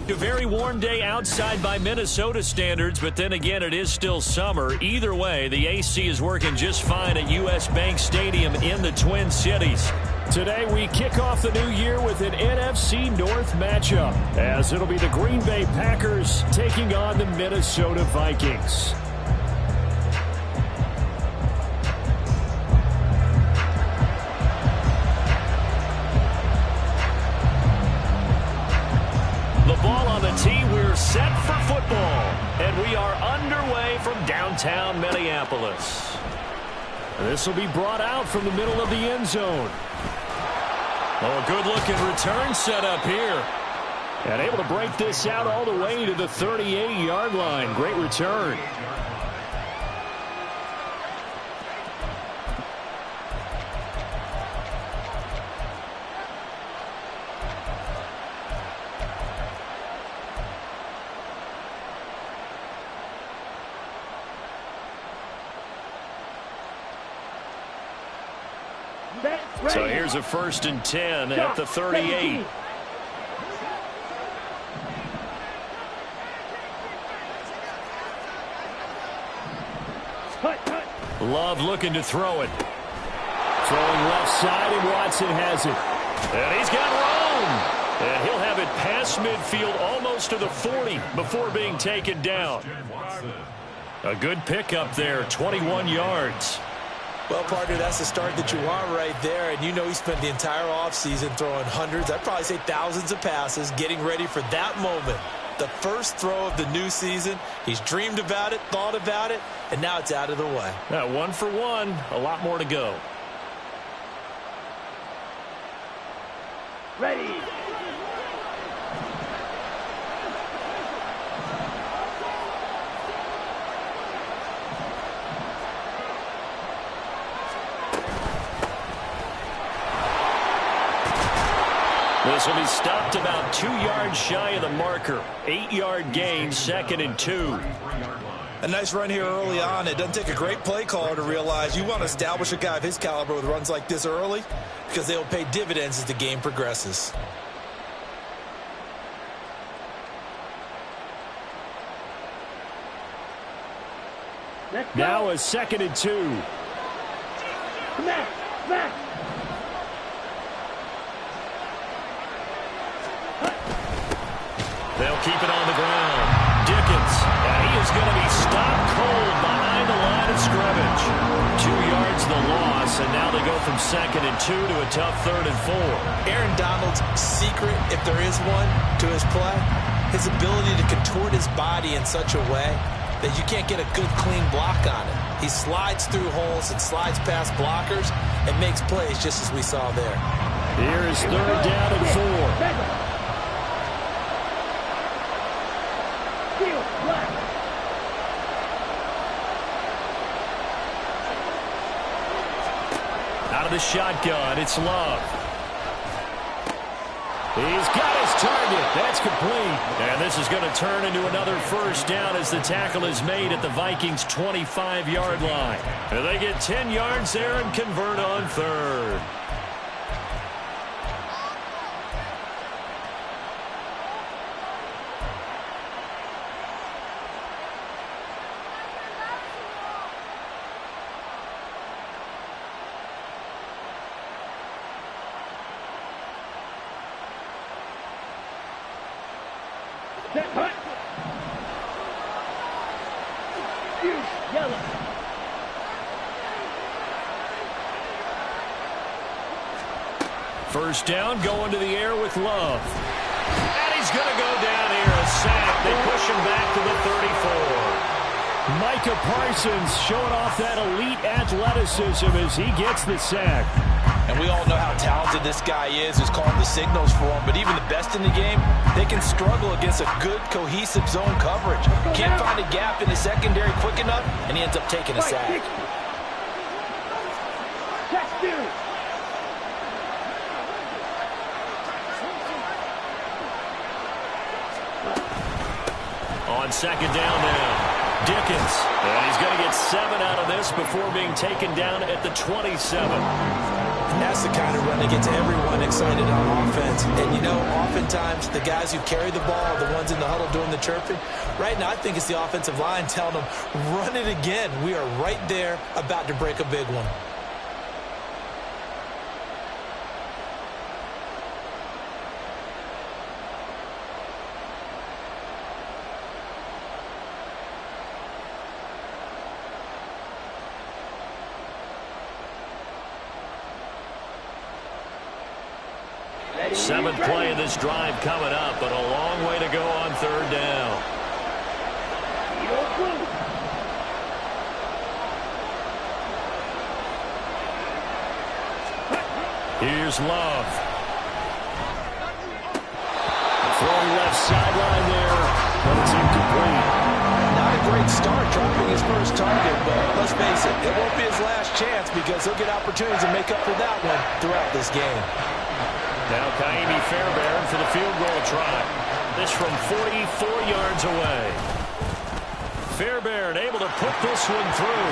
A very warm day outside by Minnesota standards, but then again, it is still summer. Either way, the AC is working just fine at U.S. Bank Stadium in the Twin Cities. Today, we kick off the new year with an NFC North matchup, as it'll be the Green Bay Packers taking on the Minnesota Vikings. Ball on the tee, we're set for football, and we are underway from downtown Minneapolis. This will be brought out from the middle of the end zone. Oh, good-looking return set up here. And able to break this out all the way to the 38-yard line. Great return. So here's a 1st and 10 at the 38. Love looking to throw it. Throwing left side, and Watson has it. And he's got room. And he'll have it past midfield almost to the 40 before being taken down. A good pickup there, 21 yards. Well, partner, that's the start that you want right there. And you know he spent the entire offseason throwing hundreds, I'd probably say thousands of passes, getting ready for that moment. The first throw of the new season. He's dreamed about it, thought about it, and now it's out of the way. 1 for 1, a lot more to go. Ready. This will be stopped about 2 yards shy of the marker. 8-yard gain, 2nd and 2. A nice run here early on. It doesn't take a great play caller to realize you want to establish a guy of his caliber with runs like this early because they'll pay dividends as the game progresses. Now a 2nd and 2. Smack. They'll keep it on the ground. Dickens, and he is going to be stopped cold behind the line of scrimmage. 2 yards the loss, and now they go from 2nd and 2 to a tough 3rd and 4. Aaron Donald's secret, if there is one, to his play, his ability to contort his body in such a way that you can't get a good, clean block on it. He slides through holes and slides past blockers and makes plays just as we saw there. Here is 3rd down and 4. Out of the shotgun, it's Love. He's got his target. That's complete. And this is going to turn into another 1st down as the tackle is made at the Vikings' 25-yard line. And they get 10 yards there and convert on 3rd. Yellow. First down, going to the air with Love. And he's going to go down here, a sack. They push him back to the 34. Micah Parsons showing off that elite athleticism as he gets the sack. And we all know how talented this guy is who's calling the signals for him. But even the best in the game, they can struggle against a good, cohesive zone coverage. Can't find a gap in the secondary quick enough, and he ends up taking a sack. On second down now, Dickens. And he's going to get 7 out of this before being taken down at the 27. That's the kind of run that gets everyone excited on offense. And, you know, oftentimes the guys who carry the ball are the ones in the huddle doing the chirping. Right now, I think it's the offensive line telling them, run it again. We are right there about to break a big one. Seventh play of this drive coming up, but a long way to go on third down. Here's Love. Throwing left sideline there, but it's incomplete. Not a great start dropping his first target, but let's face it, it won't be his last chance because he'll get opportunities to make up for that one throughout this game. Now Kaimi Fairbairn for the field goal try. This from 44 yards away. Fairbairn able to put this one through.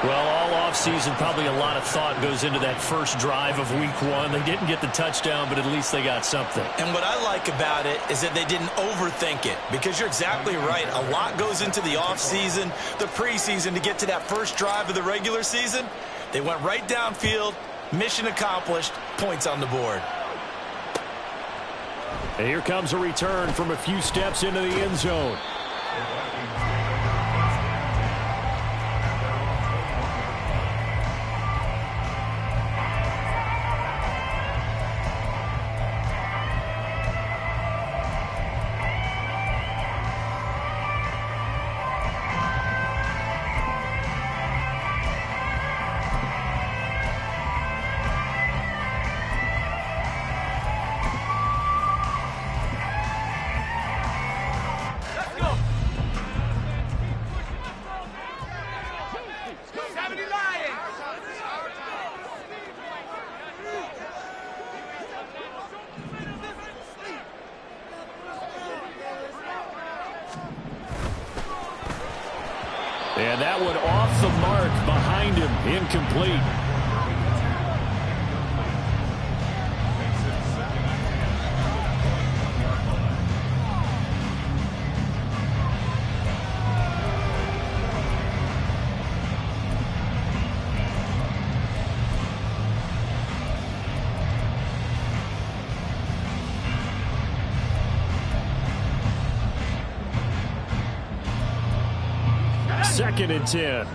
Well, all offseason, probably a lot of thought goes into that first drive of week 1. They didn't get the touchdown, but at least they got something. And what I like about it is that they didn't overthink it, because you're exactly right. A lot goes into the offseason, the preseason to get to that first drive of the regular season. They went right downfield, mission accomplished, points on the board. And here comes a return from a few steps into the end zone. And that one off the mark behind him, incomplete. Second and 10.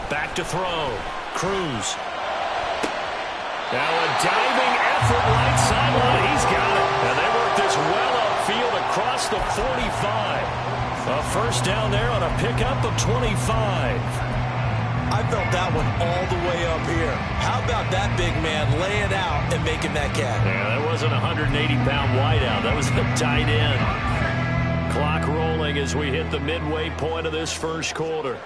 Back to throw. Cruz. Now a diving effort right sideline. He's got it. And they work this well upfield across the 45. A first down there on a pickup of 25. I felt that one all the way up here. How about that big man laying out and making that catch? Yeah, that wasn't a 180-pound wideout. That was a tight end. Clock rolling as we hit the midway point of this first quarter.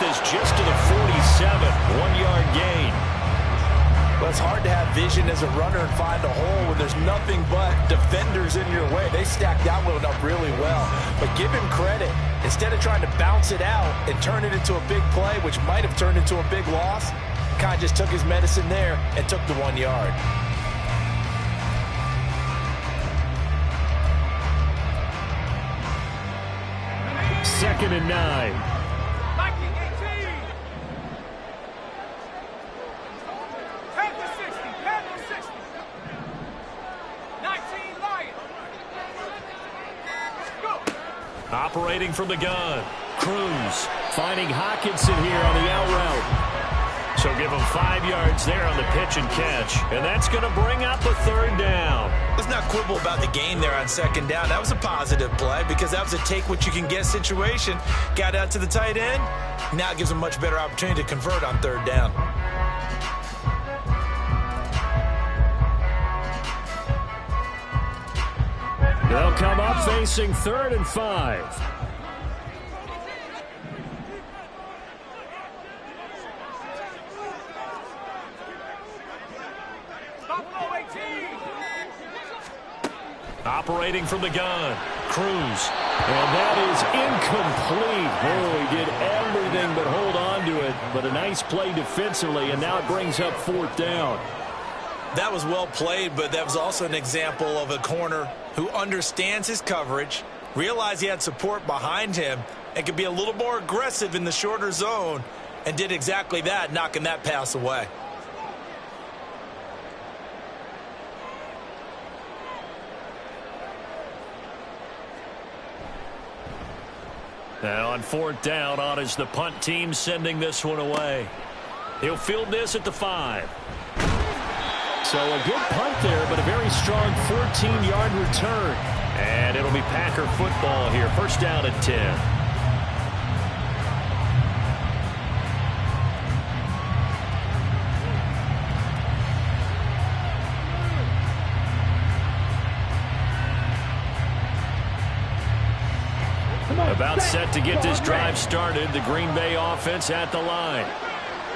Just to the 47, 1-yard gain. Well, it's hard to have vision as a runner and find a hole when there's nothing but defenders in your way. They stacked that one up really well. But give him credit. Instead of trying to bounce it out and turn it into a big play, which might have turned into a big loss, kind of just took his medicine there and took the 1 yard. Second and 9. Operating from the gun. Cruz. Finding Hawkinson here on the out route. So give him 5 yards there on the pitch and catch. And that's going to bring up a 3rd down. Let's not quibble about the gain there on 2nd down. That was a positive play because that was a take-what-you-can-get situation. Got out to the tight end. Now it gives him a much better opportunity to convert on 3rd down. They'll come up facing 3rd and 5. Operating from the gun. Cruz. And that is incomplete. Oh, he did everything but hold on to it. But a nice play defensively, and now it brings up 4th down. That was well played, but that was also an example of a corner who understands his coverage, realized he had support behind him, and could be a little more aggressive in the shorter zone, and did exactly that, knocking that pass away. Now on 4th down, on is the punt team sending this one away. He'll field this at the 5. So a good punt there, but a very strong 14-yard return. And it'll be Packer football here. 1st down and 10. About set to get this drive started. The Green Bay offense at the line.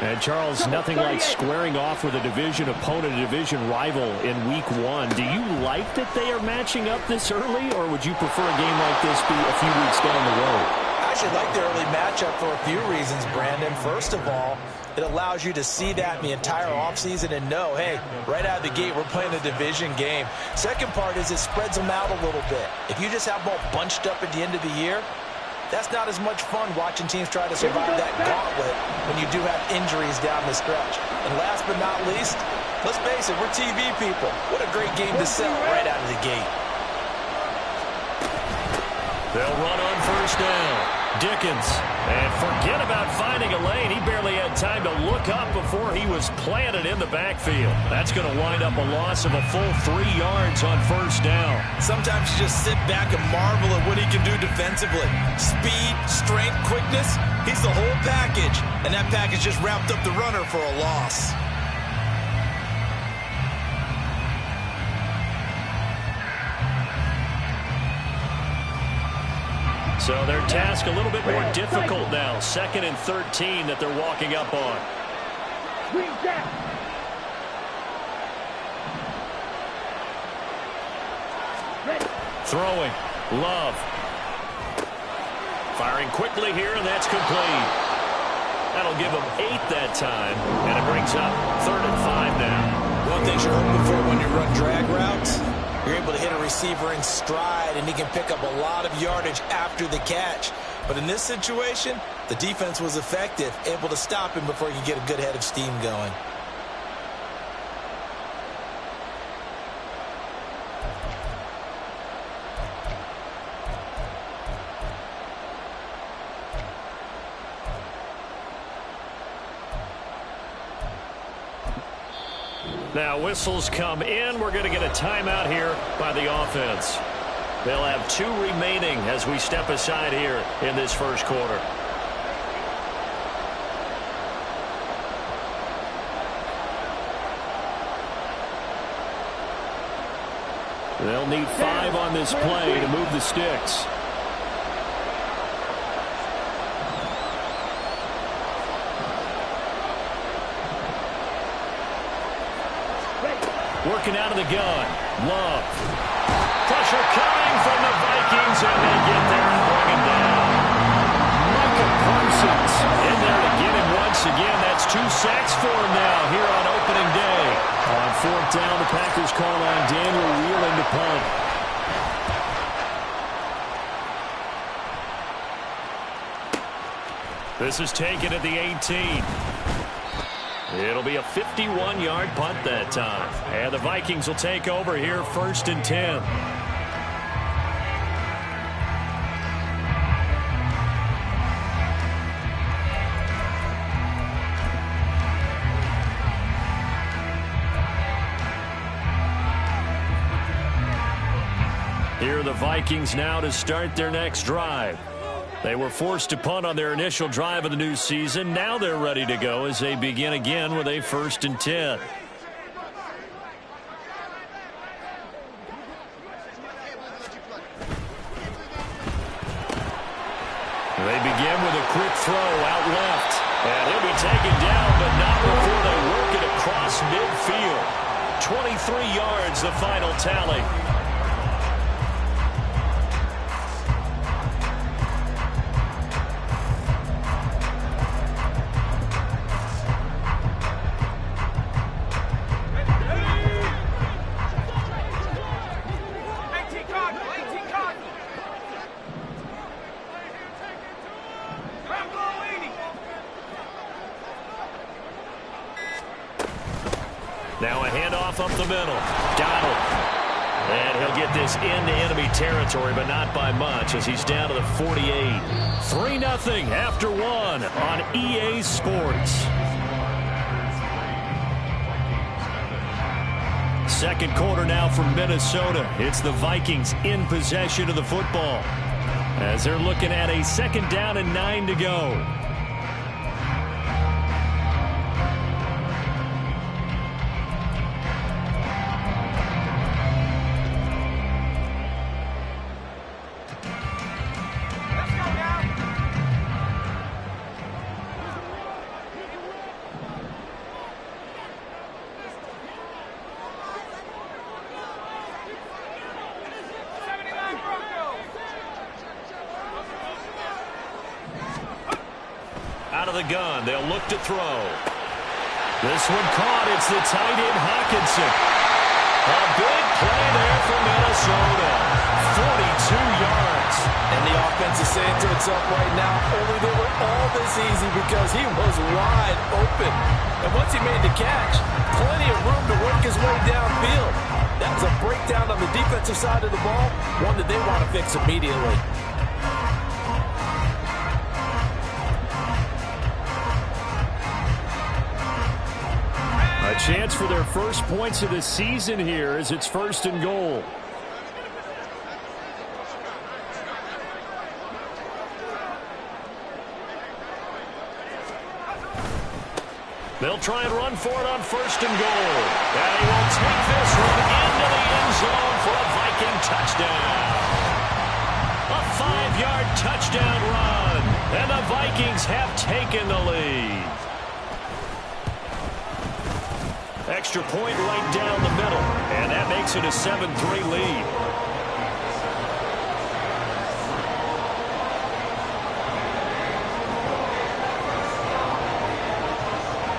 And, Charles, nothing like squaring off with a division opponent, a division rival in Week 1. Do you like that they are matching up this early, or would you prefer a game like this be a few weeks down the road? I actually like the early matchup for a few reasons, Brandon. First of all, it allows you to see that in the entire offseason and know, hey, right out of the gate, we're playing a division game. Second part is it spreads them out a little bit. If you just have them all bunched up at the end of the year, that's not as much fun watching teams try to survive that gauntlet when you do have injuries down the stretch. And last but not least, let's face it, we're TV people. What a great game to sell right out of the gate. They'll run on 1st down. Dickens. And forget about finding a lane. He barely had time to look up before he was planted in the backfield. That's going to wind up a loss of a full 3 yards on 1st down. Sometimes you just sit back and marvel at what he can do defensively. Speed, strength, quickness. He's the whole package. And that package just wrapped up the runner for a loss. So their task a little bit more difficult now. 2nd and 13 that they're walking up on. Throwing. Love. Firing quickly here, and that's complete. That'll give them 8 that time, and it brings up 3rd and 5 now. One thing you're hoping for when you run drag routes, you're able to hit a receiver in stride, and he can pick up a lot of yardage after the catch. But in this situation, the defense was effective, able to stop him before he could get a good head of steam going. Now whistles come in. We're going to get a timeout here by the offense. They'll have 2 remaining as we step aside here in this 1st quarter. They'll need 5 on this play to move the sticks. Working out of the gun. Love. Pressure coming from the Vikings, and they get there and bring him down. Micah Parsons in there to get him once again. That's 2 sacks for him now here on opening day. On 4th down, the Packers call on Daniel Wheeling to punt. This is taken at the 18. It'll be a 51-yard punt that time. And the Vikings will take over here 1st and 10. are the Vikings now to start their next drive. They were forced to punt on their initial drive of the new season. Now they're ready to go as they begin again with a 1st and 10. They begin with a quick throw out left. And he'll be taken down, but not before they work it across midfield. 23 yards, the final tally. Now a handoff up the middle. Donald. And he'll get this into enemy territory, but not by much as he's down to the 48. 3-0 after 1 on EA Sports. Second quarter now from Minnesota. It's the Vikings in possession of the football as they're looking at a 2nd down and 9 to go. Out of the gun, they'll look to throw. This one caught. It's the tight end Hawkinson. A big play there for Minnesota. 42 yards. And the offense is saying to itself right now, only they were all this easy because he was wide open. And once he made the catch, plenty of room to work his way downfield. That was a breakdown on the defensive side of the ball, one that they want to fix immediately. A chance for their first points of the season here as it's 1st and goal. They'll try and run for it on 1st and goal. And he will take this one into the end zone for a Viking touchdown. A 5-yard touchdown run. And the Vikings have taken the lead. Extra point right down the middle. And that makes it a 7-3 lead.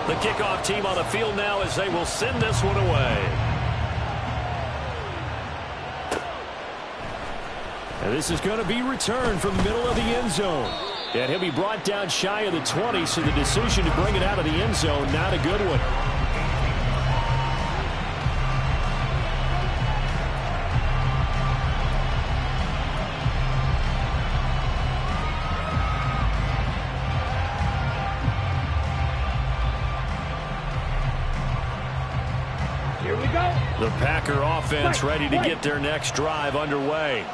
The kickoff team on the field now as they will send this one away. And this is going to be returned from the middle of the end zone. And he'll be brought down shy of the 20, so the decision to bring it out of the end zone, not a good one. The Packer offense ready to get their next drive underway.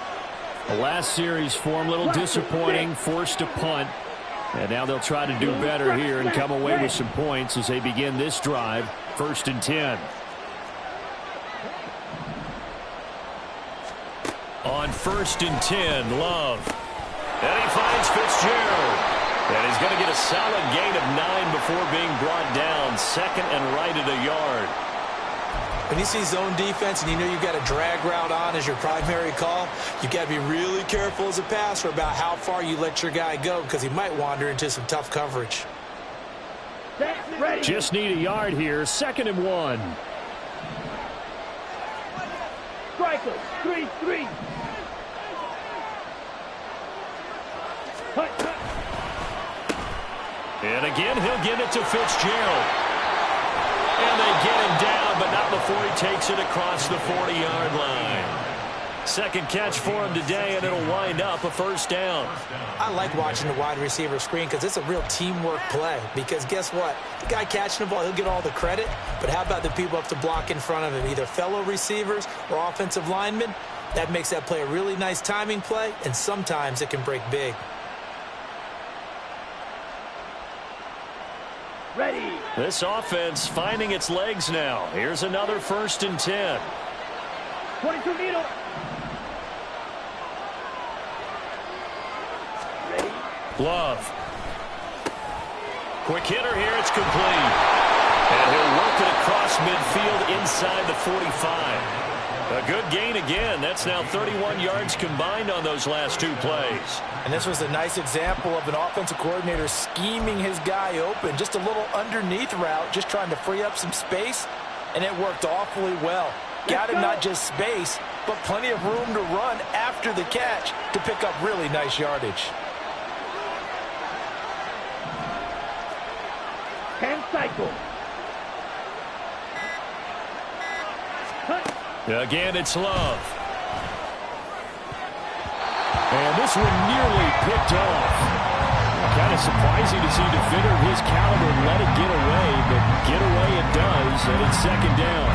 The last series for him, a little disappointing, forced to punt. And now they'll try to do better here and come away with some points as they begin this drive, 1st and 10. On 1st and 10, Love. And he finds Fitzgerald. And he's going to get a solid gain of 9 before being brought down. 2nd and right at a yard. When you see zone defense and you know you've got a drag route on as your primary call, you've got to be really careful as a passer about how far you let your guy go because he might wander into some tough coverage. Just need a yard here, 2nd and 1. Striker, 3-3. And again, he'll give it to Fitzgerald. And they get him down, but not before he takes it across the 40-yard line. Second catch for him today, and it'll wind up a 1st down. I like watching the wide receiver screen because it's a real teamwork play. Because guess what? The guy catching the ball, he'll get all the credit. But how about the people up to block in front of him, either fellow receivers or offensive linemen? That makes that play a really nice timing play, and sometimes it can break big. Ready. This offense finding its legs now. Here's another 1st and 10. 22 meter. Ready. Love. Quick hitter here. It's complete. And he'll work it across midfield inside the 45. A good gain again. That's now 31 yards combined on those last 2 plays. And this was a nice example of an offensive coordinator scheming his guy open. Just a little underneath route, just trying to free up some space, and it worked awfully well. Got him not just space, but plenty of room to run after the catch to pick up really nice yardage. 10 cycles. Again, it's Love. And this one nearly picked off. Kind of surprising to see a defender of his caliber let it get away, but get away it does, and it's 2nd down.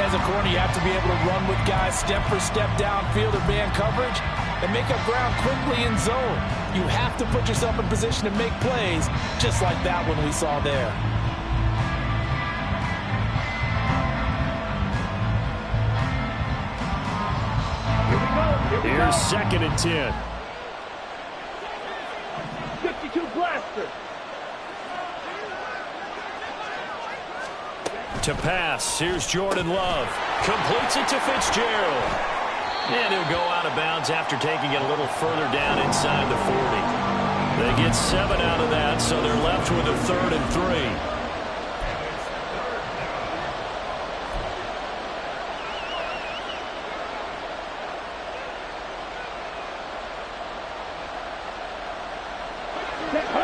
As a corner, you have to be able to run with guys step for step downfield or man coverage and make up ground quickly in zone. You have to put yourself in position to make plays, just like that one we saw there. Here's 2nd and 10. 52 blaster. To pass, here's Jordan Love. Completes it to Fitzgerald. And he'll go out of bounds after taking it a little further down inside the 40. They get 7 out of that, so they're left with a 3rd and 3.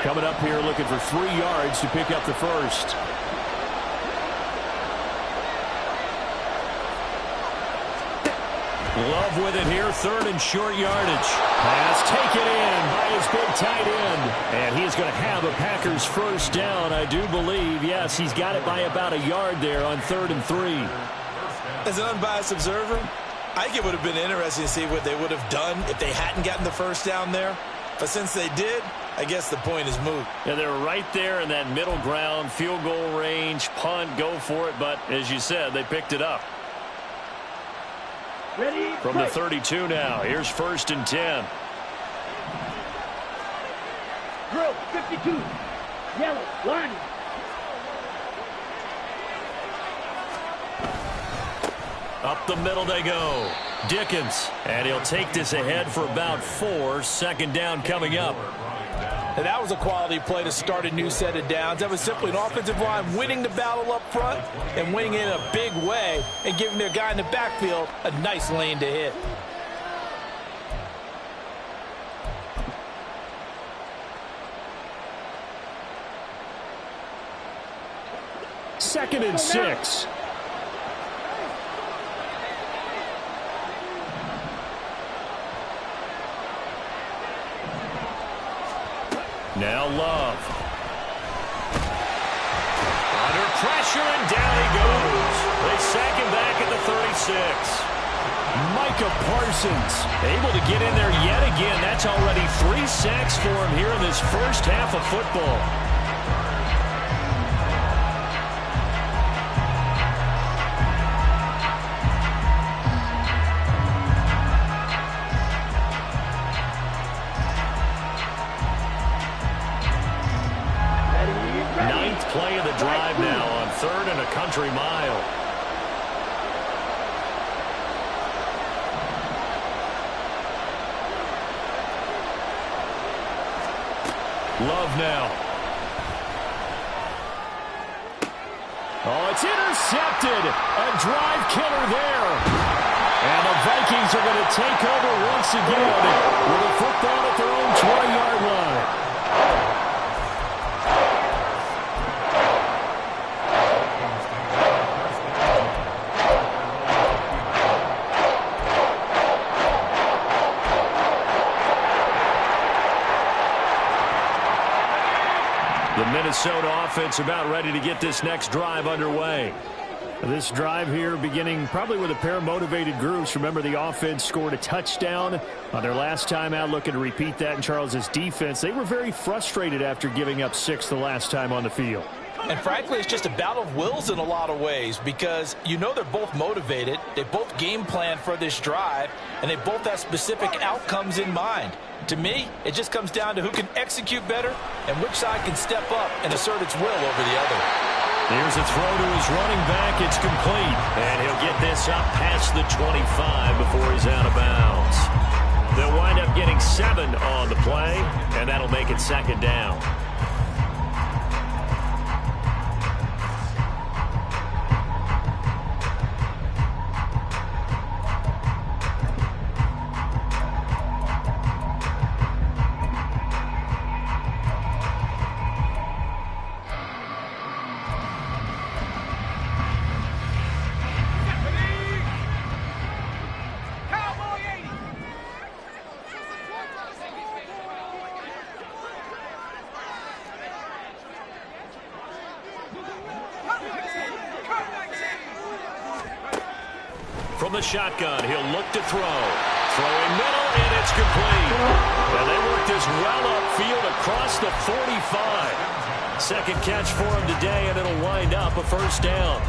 Coming up here looking for 3 yards to pick up the 1st. Love with it here, 3rd and short yardage. Pass taken in by his big tight end. And he's going to have a Packers 1st down, I do believe. Yes, he's got it by about a yard there on 3rd and 3. As an unbiased observer, I think it would have been interesting to see what they would have done if they hadn't gotten the 1st down there. But since they did, I guess the point is moot. Yeah, they're right there in that middle ground, field goal range, punt, go for it. But as you said, they picked it up. Ready. From the 32 now, here's 1st and 10. Drill. 52. Yellow. Line. Up the middle they go. Dickens. And he'll take this ahead for about 4. 2nd down coming up. And that was a quality play to start a new set of downs. That was simply an offensive line winning the battle up front and winning it in a big way and giving their guy in the backfield a nice lane to hit. Second and 6. Now Love. Under pressure, and down he goes. They sack him back at the 36. Micah Parsons able to get in there yet again. That's already 3 sacks for him here in this 1st half of football. Play of the drive now on 3rd and a country mile. Love now. Oh, it's intercepted. A drive killer there. And the Vikings are going to take over once again with a football at their own 20-yard line. The Minnesota offense about ready to get this next drive underway. This drive here beginning probably with a pair of motivated groups. Remember, the offense scored a touchdown on their last time out, looking to repeat that in Charles's defense. They were very frustrated after giving up 6 the last time on the field. And frankly, it's just a battle of wills in a lot of ways because you know they're both motivated. They both game plan for this drive, and they both have specific outcomes in mind. To me, it just comes down to who can execute better and which side can step up and assert its will over the other. Here's a throw to his running back. It's complete. And he'll get this up past the 25 before he's out of bounds. They'll wind up getting 7 on the play, and that'll make it 2nd down. From the shotgun, he'll look to throw. Throwing middle, and it's complete. And they work this well upfield across the 45. Second catch for him today, and it'll wind up a 1st down.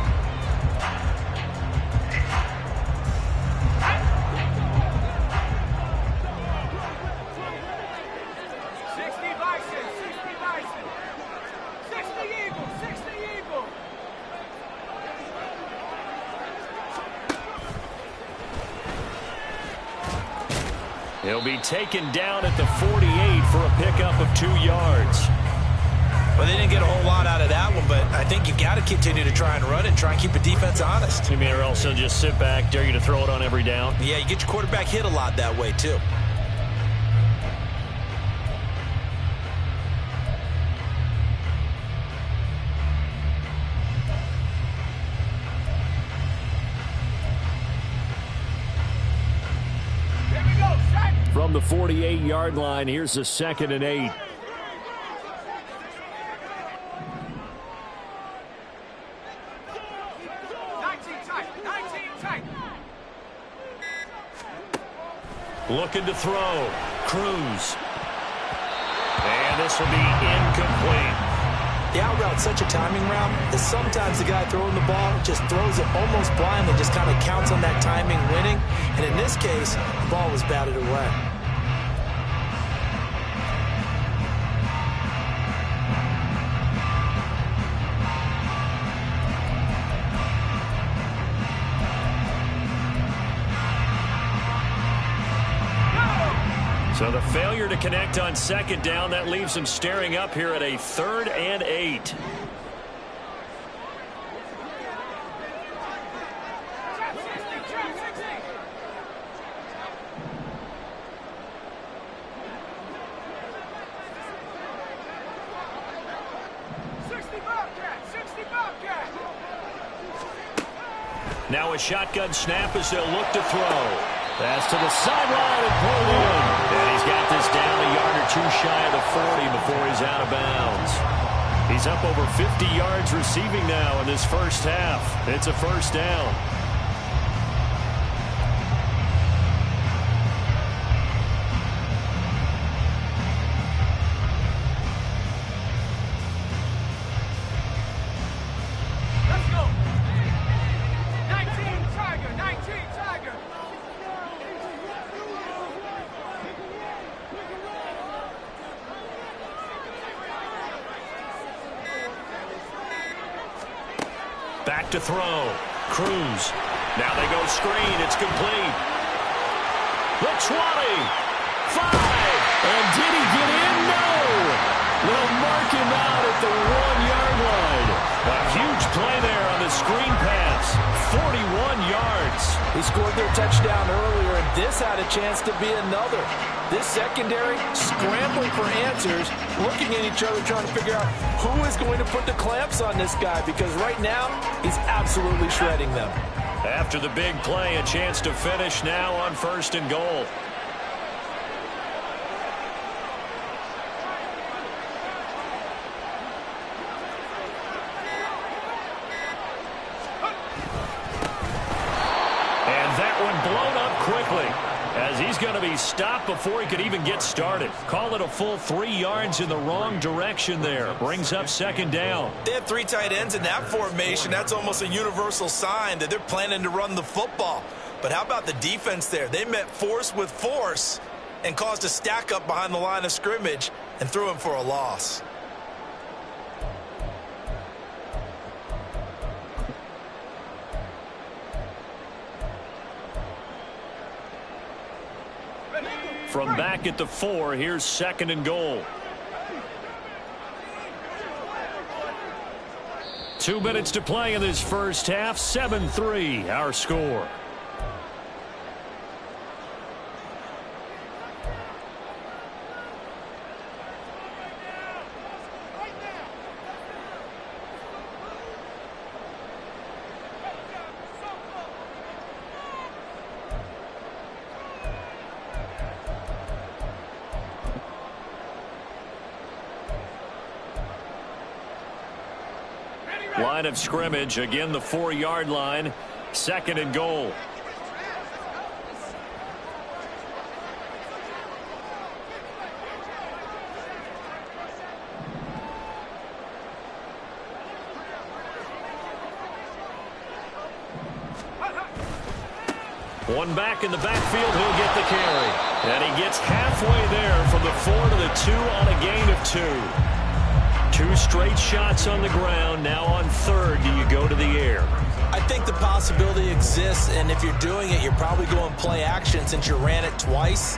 He'll be taken down at the 48 for a pickup of 2 yards. Well, they didn't get a whole lot out of that one, but I think you've got to continue to try and run it and try and keep the defense honest. You mean or else they'll just sit back, dare you to throw it on every down? Yeah, you get your quarterback hit a lot that way, too. From the 48-yard line, here's a 2nd and 8. Looking to throw. Cruz. And this will be incomplete. The out route's such a timing route that sometimes the guy throwing the ball just throws it almost blindly, just kind of counts on that timing winning. And in this case, the ball was batted away. So the failure to connect on 2nd down, that leaves him staring up here at a 3rd and 8. Now a shotgun snap as they'll look to throw. Pass to the sideline and pulled in. And he's got this down a yard or 2 shy of the 40 before he's out of bounds. He's up over 50 yards receiving now in this 1st half. It's a 1st down. Back to throw. Cruz. Now they go screen. It's complete. The 20. 5. And did he get in? No. They'll mark him out at the 1-yard line. A huge play there on the screen pass. 41 yards. He scored their touchdown earlier, and this had a chance to be another. This secondary scrambling for answers, looking at each other, trying to figure out who is going to put the clamps on this guy, because right now he's absolutely shredding them. After the big play, a chance to finish now on 1st and goal. as he's going to be stopped before he could even get started. Call it a full 3 yards in the wrong direction there. Brings up second down. They have 3 tight ends in that formation. That's almost a universal sign that they're planning to run the football. But how about the defense there? They met force with force and caused a stack up behind the line of scrimmage and threw him for a loss. From back at the 4, here's second and goal. 2 minutes to play in this first half. 7-3 our score. Line of scrimmage, again the 4-yard line, second and goal. One back in the backfield, he'll get the carry. And he gets halfway there from the 4 to the 2 on a gain of 2. 2 straight shots on the ground. Now on third, do you go to the air? I think the possibility exists, and if you're doing it, you're probably going play action since you ran it twice.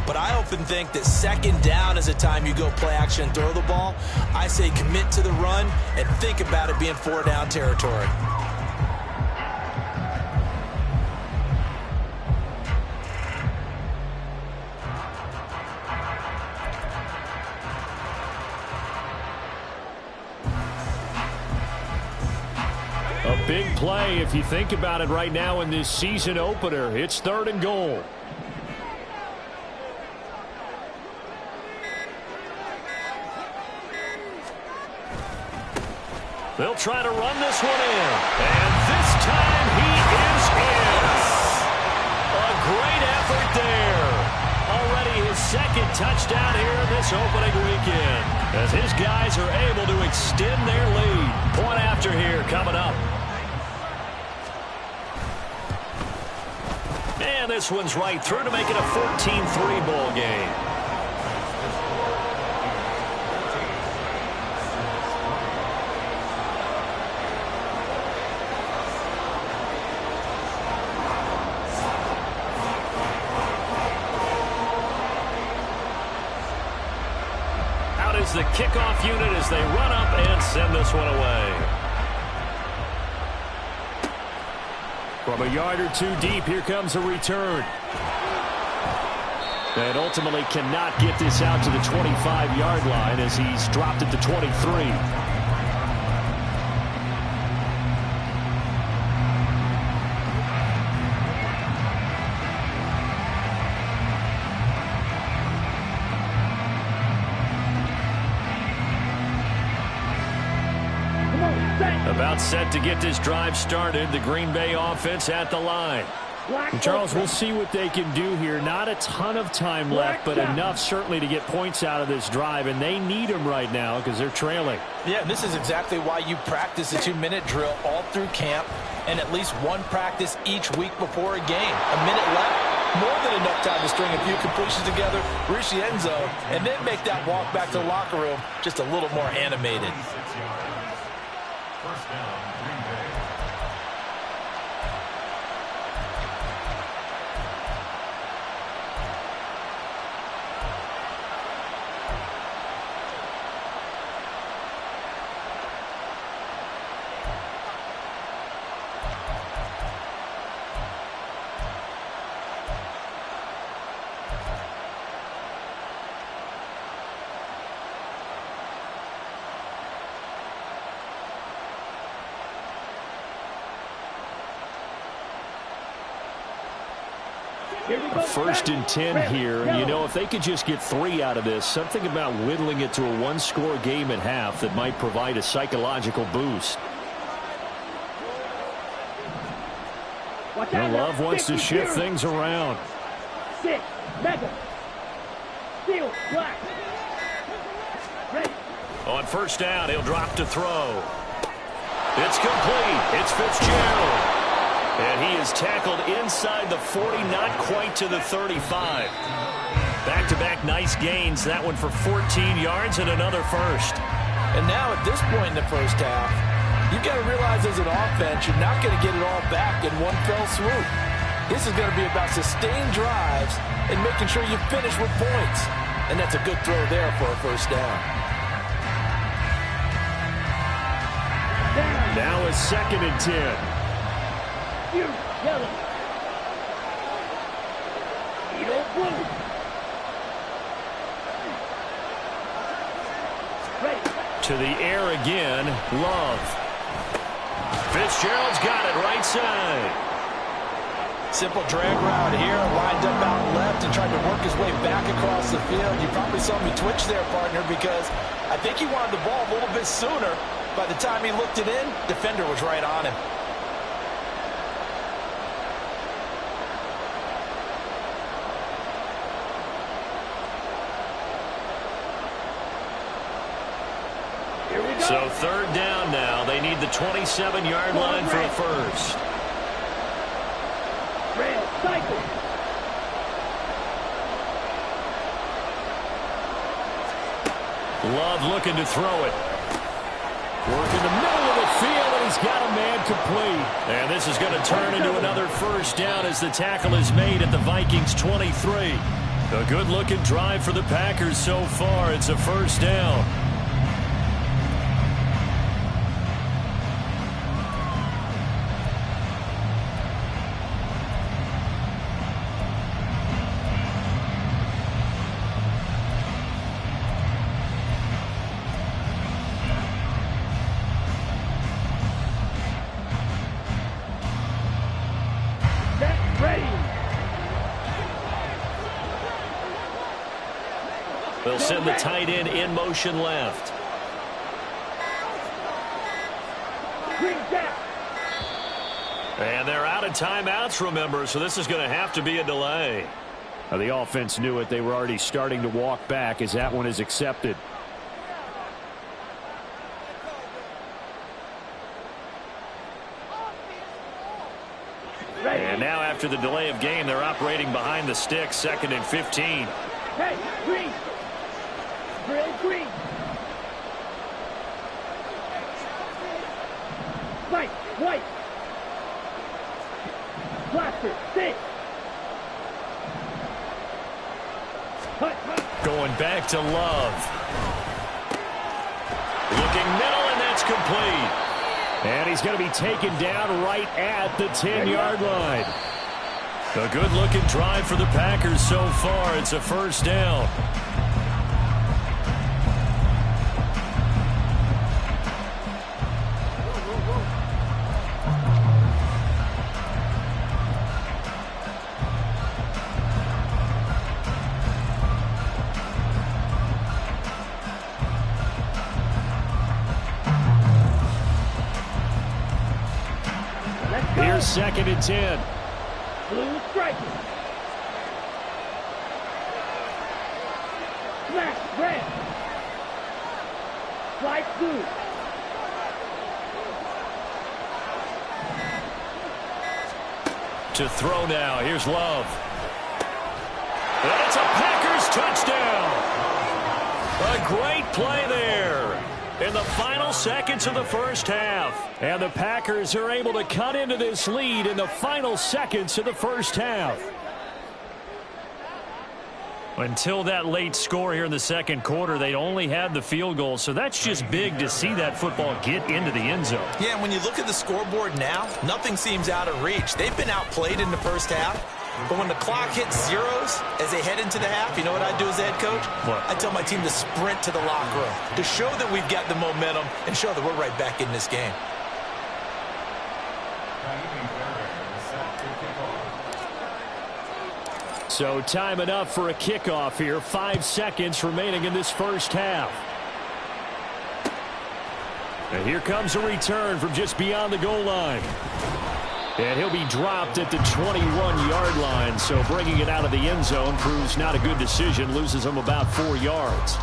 But I often think that second down is a time you go play action and throw the ball. I say commit to the run and think about it being 4-down territory. A big play if you think about it right now in this season opener. It's third and goal. They'll try to run this one in. And this time he is in. A great effort there. Already his second touchdown here this opening weekend, as his guys are able to extend their lead. Point after here coming up. And this one's right through to make it a 14-3 ball game. Out is the kickoff unit as they run up and send this one away. From a yard or 2 deep, here comes a return. And ultimately cannot get this out to the 25-yard line as he's dropped at the 23. About set to get this drive started. The Green Bay offense at the line. And Charles, we'll see what they can do here. Not a ton of time left, but enough certainly to get points out of this drive, and they need them right now because they're trailing. Yeah, this is exactly why you practice the 2-minute drill all through camp and at least one practice each week before a game. A minute left, more than enough time to string a few completions together, reach the end zone, and then make that walk back to the locker room just a little more animated. First down, Green Bay. A 1st and 10 here, and you know, if they could just get 3 out of this, something about whittling it to a 1-score game at half that might provide a psychological boost. Love wants to shift things around. 6. Lega. Seal. Black. Ready. On first down, he'll drop to throw. It's complete. It's Fitzgerald. And he is tackled inside the 40, not quite to the 35. Back-to-back nice gains. That one for 14 yards and another first. And now at this point in the first half, you've got to realize as an offense, you're not going to get it all back in one fell swoop. This is going to be about sustained drives and making sure you finish with points. And that's a good throw there for a first down. Now a 2nd and 10. Yellow. Eagle blue. Ready. To the air again, Love. Fitzgerald's got it right side. Simple drag route here, lined up out left and tried to work his way back across the field. You probably saw me twitch there, partner, because I think he wanted the ball a little bit sooner. By the time he looked it in, defender was right on him. So 3rd down now. They need the 27-yard line for a first. Red cycle. Love looking to throw it. Work in the middle of the field, and he's got a man complete. And this is going to turn into another first down as the tackle is made at the Vikings 23. A good-looking drive for the Packers so far. It's a first down. They'll send the tight end in motion left. And they're out of timeouts, remember, so this is going to have to be a delay. Now, the offense knew it. They were already starting to walk back as that one is accepted. And now after the delay of game, they're operating behind the sticks, 2nd and 15. Hey, green. Grill green. White, white. Blaster, 6. Going back to Love. Looking middle, and that's complete. And he's going to be taken down right at the 10-yard line. A good-looking drive for the Packers so far. It's a first down. Here's 2nd and 10. Blue striker. Smash red. Slide blue. To throw now. Here's Love. And it's a Packers touchdown. A great play there in the final seconds of the first half. And the Packers are able to cut into this lead in the final seconds of the first half. Until that late score here in the second quarter, they only had the field goal, so that's just big to see that football get into the end zone. Yeah, and when you look at the scoreboard now, nothing seems out of reach. They've been outplayed in the first half, but when the clock hits zeros as they head into the half, you know what I do as the head coach? What? I tell my team to sprint to the locker room to show that we've got the momentum and show that we're right back in this game. So time enough for a kickoff here. 5 seconds remaining in this first half. And here comes a return from just beyond the goal line. And he'll be dropped at the 21-yard line. So bringing it out of the end zone proves not a good decision. Loses him about 4 yards.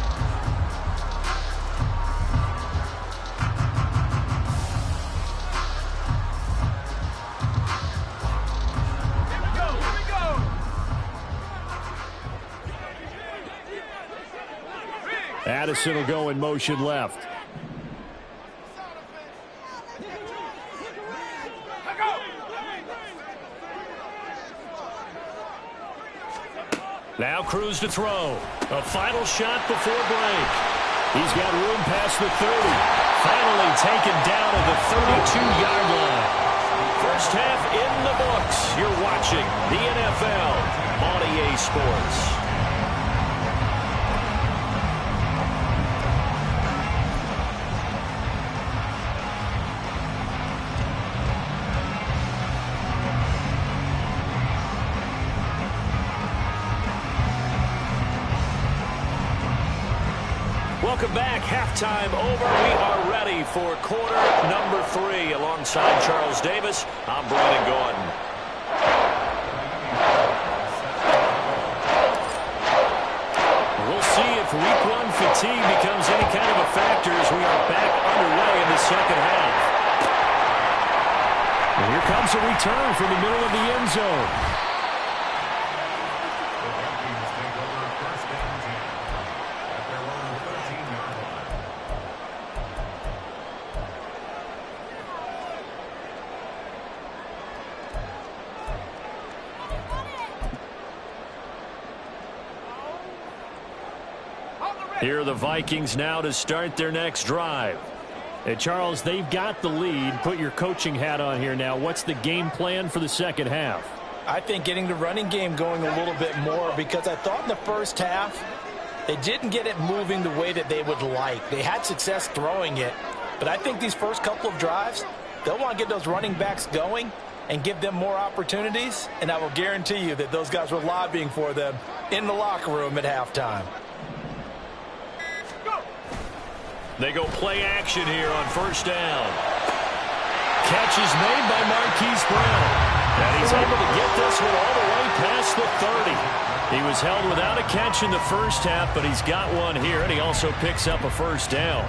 Addison will go in motion left. Now Cruz to throw. A final shot before break. He's got room past the 30. Finally taken down at the 32-yard line. First half in the books. You're watching the NFL on EA Sports. Welcome back. Halftime over. We are ready for quarter number 3. Alongside Charles Davis, I'm Brandon Gordon. We'll see if week 1 fatigue becomes any kind of a factor as we are back underway in the second half. And here comes a return from the middle of the end zone. Here are the Vikings now to start their next drive. Hey, Charles, they've got the lead. Put your coaching hat on here now. What's the game plan for the second half? I think getting the running game going a little bit more, because I thought in the first half they didn't get it moving the way that they would like. They had success throwing it, but I think these first couple of drives, they'll want to get those running backs going and give them more opportunities, and I will guarantee you that those guys were lobbying for them in the locker room at halftime. They go play action here on first down. Catch is made by Marquise Brown. And he's able to get this one all the way past the 30. He was held without a catch in the first half, but he's got one here, and he also picks up a first down.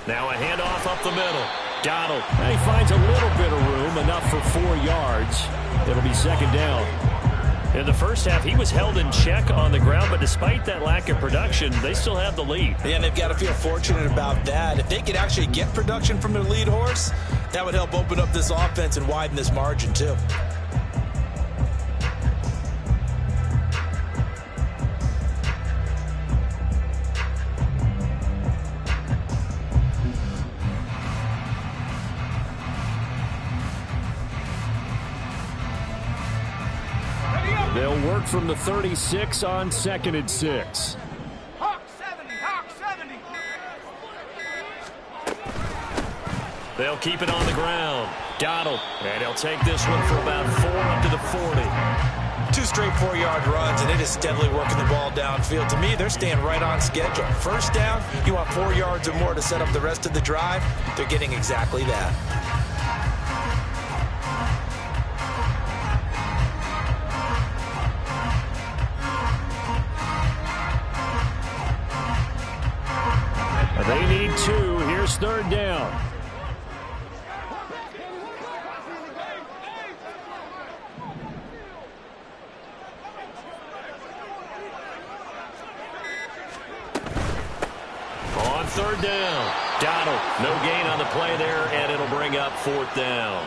Now a handoff up the middle. Donald. And he finds a little bit of room, enough for 4 yards. It'll be second down. In the first half, he was held in check on the ground, but despite that lack of production, they still have the lead. Yeah, and they've got to feel fortunate about that. If they could actually get production from their lead horse, that would help open up this offense and widen this margin, too. They'll work from the 36 on 2nd and 6. Hawk 70, Hawk 70. They'll keep it on the ground. Donald. And he'll take this one for about 4 up to the 40. 2 straight 4-yard runs, and it is steadily working the ball downfield. To me, they're staying right on schedule. First down, you want 4 yards or more to set up the rest of the drive. They're getting exactly that. They need 2. Here's third down. On third down. Donald. No gain on the play there, and it'll bring up 4th down.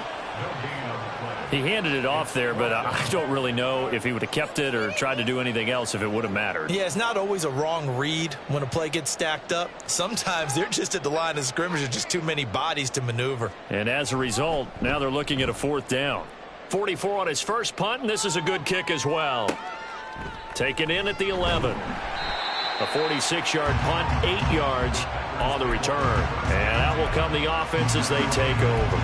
He handed it off there, but I don't really know if he would have kept it or tried to do anything else if it would have mattered. Yeah, it's not always a wrong read when a play gets stacked up. Sometimes they're just at the line of scrimmage. There's just too many bodies to maneuver. And as a result, now they're looking at a 4th down. 44 on his first punt, and this is a good kick as well. Taken in at the 11. A 46-yard punt, 8 yards on the return. And out will come the offense as they take over.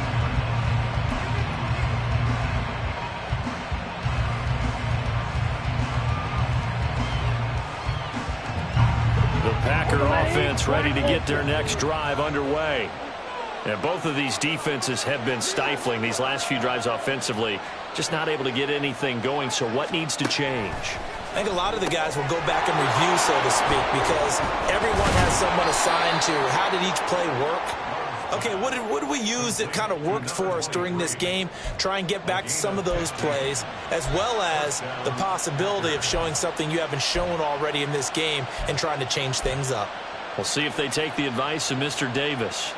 The Packer offense ready to get their next drive underway. And both of these defenses have been stifling these last few drives offensively. Just not able to get anything going. So what needs to change? I think a lot of the guys will go back and review, so to speak, because everyone has someone assigned to how did each play work. Okay, what did we use that kind of worked for us during this game? Try and get back to some of those plays, as well as the possibility of showing something you haven't shown already in this game and trying to change things up. We'll see if they take the advice of Mr. Davis.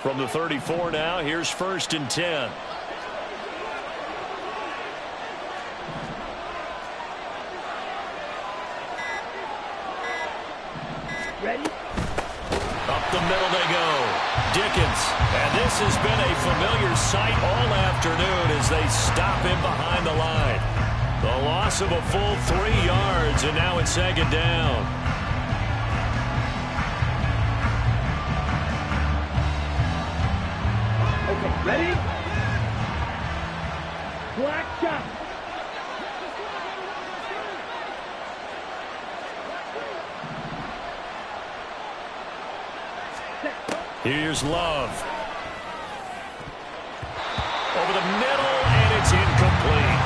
From the 34 now, here's 1st and 10. Ready? Up the middle they go. Dickens. And this has been a familiar sight all afternoon as they stop him behind the line. The loss of a full 3 yards, and now it's 2nd down. Ready? Black shot. Here's Love. Over the middle, and it's incomplete.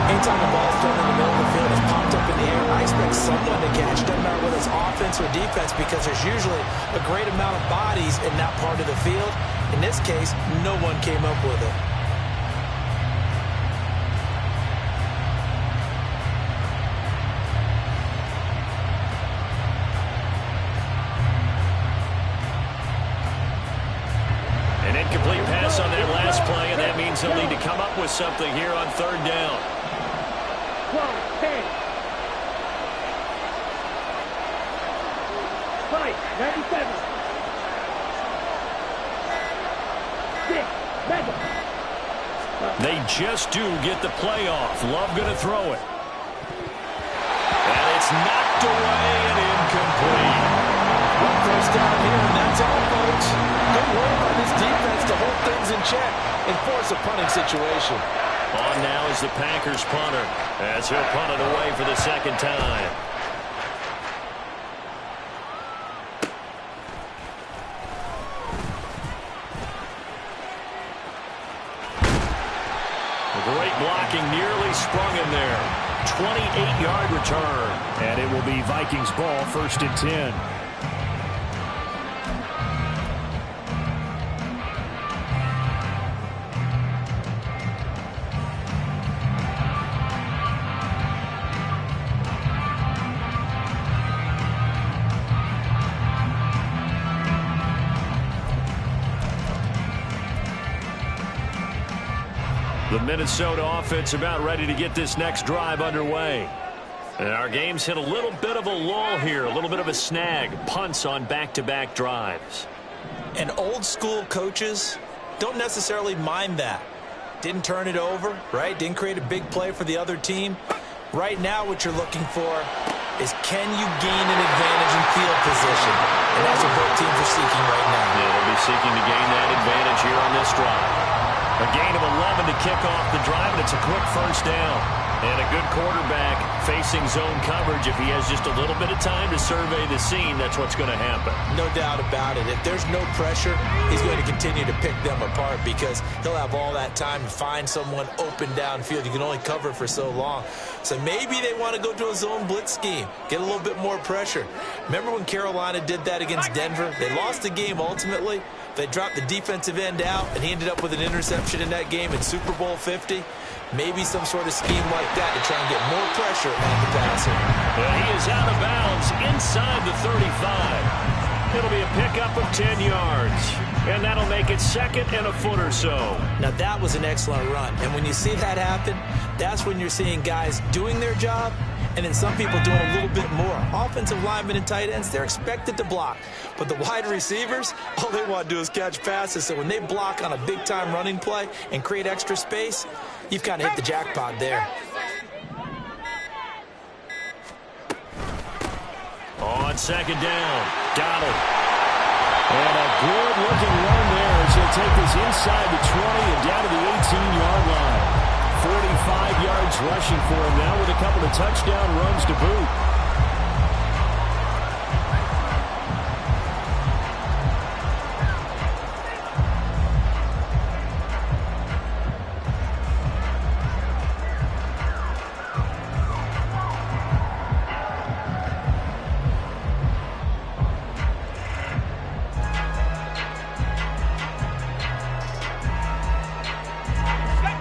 Anytime the ball's thrown in the middle of the field, it's popped up in the air, I expect someone to catch, doesn't matter whether it's offense or defense, because there's usually a great amount of bodies in that part of the field. In this case, no one came up with it. An incomplete pass on that last play, and that means they'll need to come up with something here on 3rd down. 12, 10. 5, 97. They just do get the play off. Love going to throw it. And it's knocked away and incomplete. One first down here, and that's all, folks. Good work on this defense to hold things in check and force a punting situation. On now is the Packers punter as he'll punt it away for the 2nd time. Great blocking, nearly sprung him there. 28-yard return. And it will be Vikings ball, 1st and 10. The Minnesota offense about ready to get this next drive underway. And our game's hit a little bit of a lull here, a little bit of a snag. Punts on back-to-back drives. And old-school coaches don't necessarily mind that. Didn't turn it over, right? Didn't create a big play for the other team. Right now what you're looking for is can you gain an advantage in field position? And that's what both teams are seeking right now. Yeah, they'll be seeking to gain that advantage here on this drive. A gain of 11 to kick off the drive, and it's a quick 1st down. And a good quarterback facing zone coverage. If he has just a little bit of time to survey the scene, that's what's going to happen. No doubt about it. If there's no pressure, he's going to continue to pick them apart because he'll have all that time to find someone open downfield. You can only cover for so long. So maybe they want to go to a zone blitz scheme, get a little bit more pressure. Remember when Carolina did that against Denver? They lost the game ultimately. They dropped the defensive end out, and he ended up with an interception in that game in Super Bowl 50. Maybe some sort of scheme like that to try and get more pressure on the passer. Well, he is out of bounds inside the 35. It'll be a pickup of 10 yards. And that'll make it 2nd and a foot or so. Now, that was an excellent run. And when you see that happen, that's when you're seeing guys doing their job and then some people doing a little bit more. Offensive linemen and tight ends, they're expected to block. But the wide receivers, all they want to do is catch passes. So when they block on a big-time running play and create extra space, you've kind of hit the jackpot there. On 2nd down, Donald. And a good-looking run there as he'll take this inside the 20 and down to the 18-yard line. 45 yards rushing for him now with a couple of touchdown runs to boot.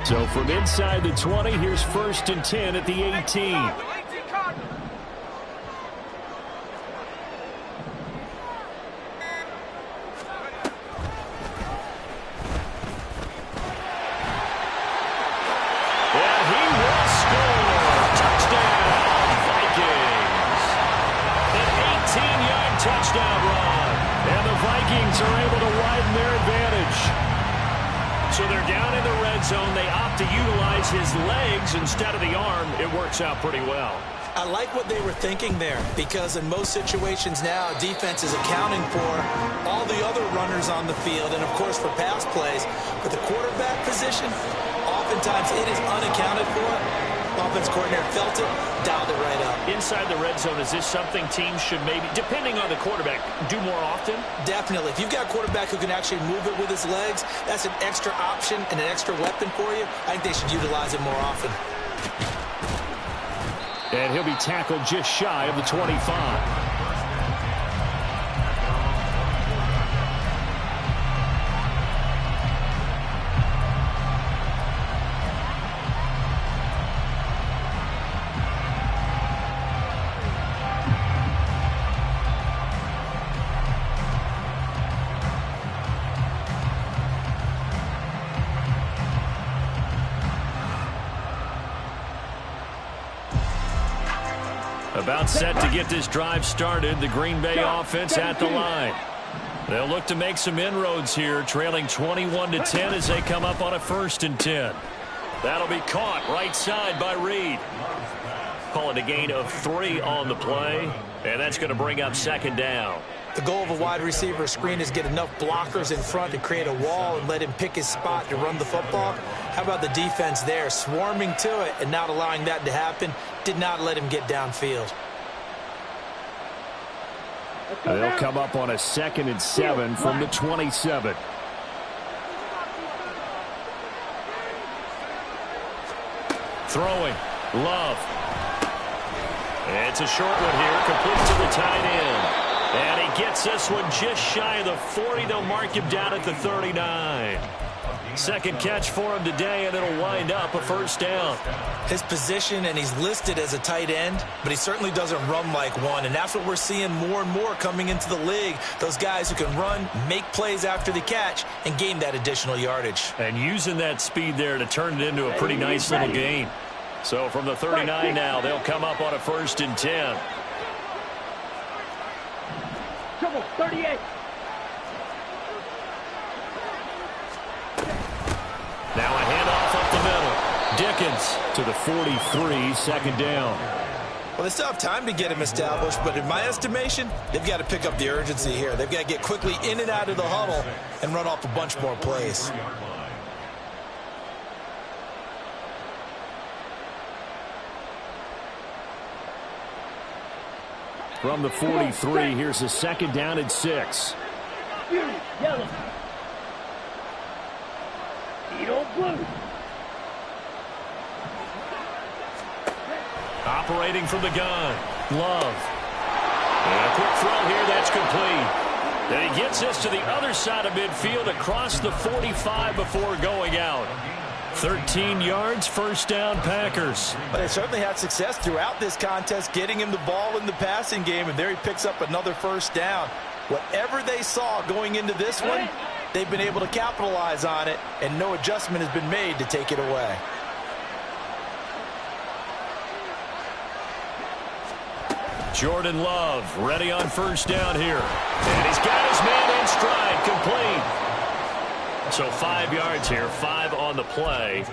So from inside the 20, here's 1st and 10 at the 18. Let's touchdown run. And the Vikings are able to widen their advantage. So they're down in the red zone. They opt to utilize his legs instead of the arm. It works out pretty well. I like what they were thinking there, because in most situations now, defense is accounting for all the other runners on the field and, of course, for pass plays. But the quarterback position, oftentimes it is unaccounted for. Offense coordinator felt it, dialed it right up. Inside the red zone, is this something teams should maybe, depending on the quarterback, do more often? Definitely. If you've got a quarterback who can actually move it with his legs, that's an extra option and an extra weapon for you. I think they should utilize it more often. And he'll be tackled just shy of the 25. About set to get this drive started. The Green Bay offense at the line. They'll look to make some inroads here, trailing 21-10 as they come up on a 1st and 10. That'll be caught right side by Reed. Call it a gain of 3 on the play, and that's going to bring up 2nd down. The goal of a wide receiver screen is get enough blockers in front to create a wall and let him pick his spot to run the football. How about the defense there, swarming to it and not allowing that to happen? Did not let him get downfield. They'll come up on a 2nd and 7 from the 27. Throwing, Love. It's a short one here, complete to the tight end. And he gets this one just shy of the 40. They'll mark him down at the 39. Second catch for him today, and it'll wind up a 1st down. His position, and he's listed as a tight end, but he certainly doesn't run like one, and that's what we're seeing more and more coming into the league. Those guys who can run, make plays after the catch, and gain that additional yardage. And using that speed there to turn it into a pretty nice little gain. So from the 39 now, they'll come up on a 1st and 10. Trouble, 38. Now a handoff up the middle. Dickens to the 43, 2nd down. Well, they still have time to get him established, but in my estimation, they've got to pick up the urgency here. They've got to get quickly in and out of the huddle and run off a bunch more plays. From the 43, here's a 2nd down and 6. Yellow. Edo blue. Operating from the gun, Love. And a quick throw here, that's complete. And he gets this to the other side of midfield across the 45 before going out. 13 yards, 1st down, Packers. But they certainly had success throughout this contest, getting him the ball in the passing game, and there he picks up another 1st down. Whatever they saw going into this one, they've been able to capitalize on it, and no adjustment has been made to take it away. Jordan Love ready on first down here. And he's got his man in stride, complete. So 5 yards here, 5 on the play.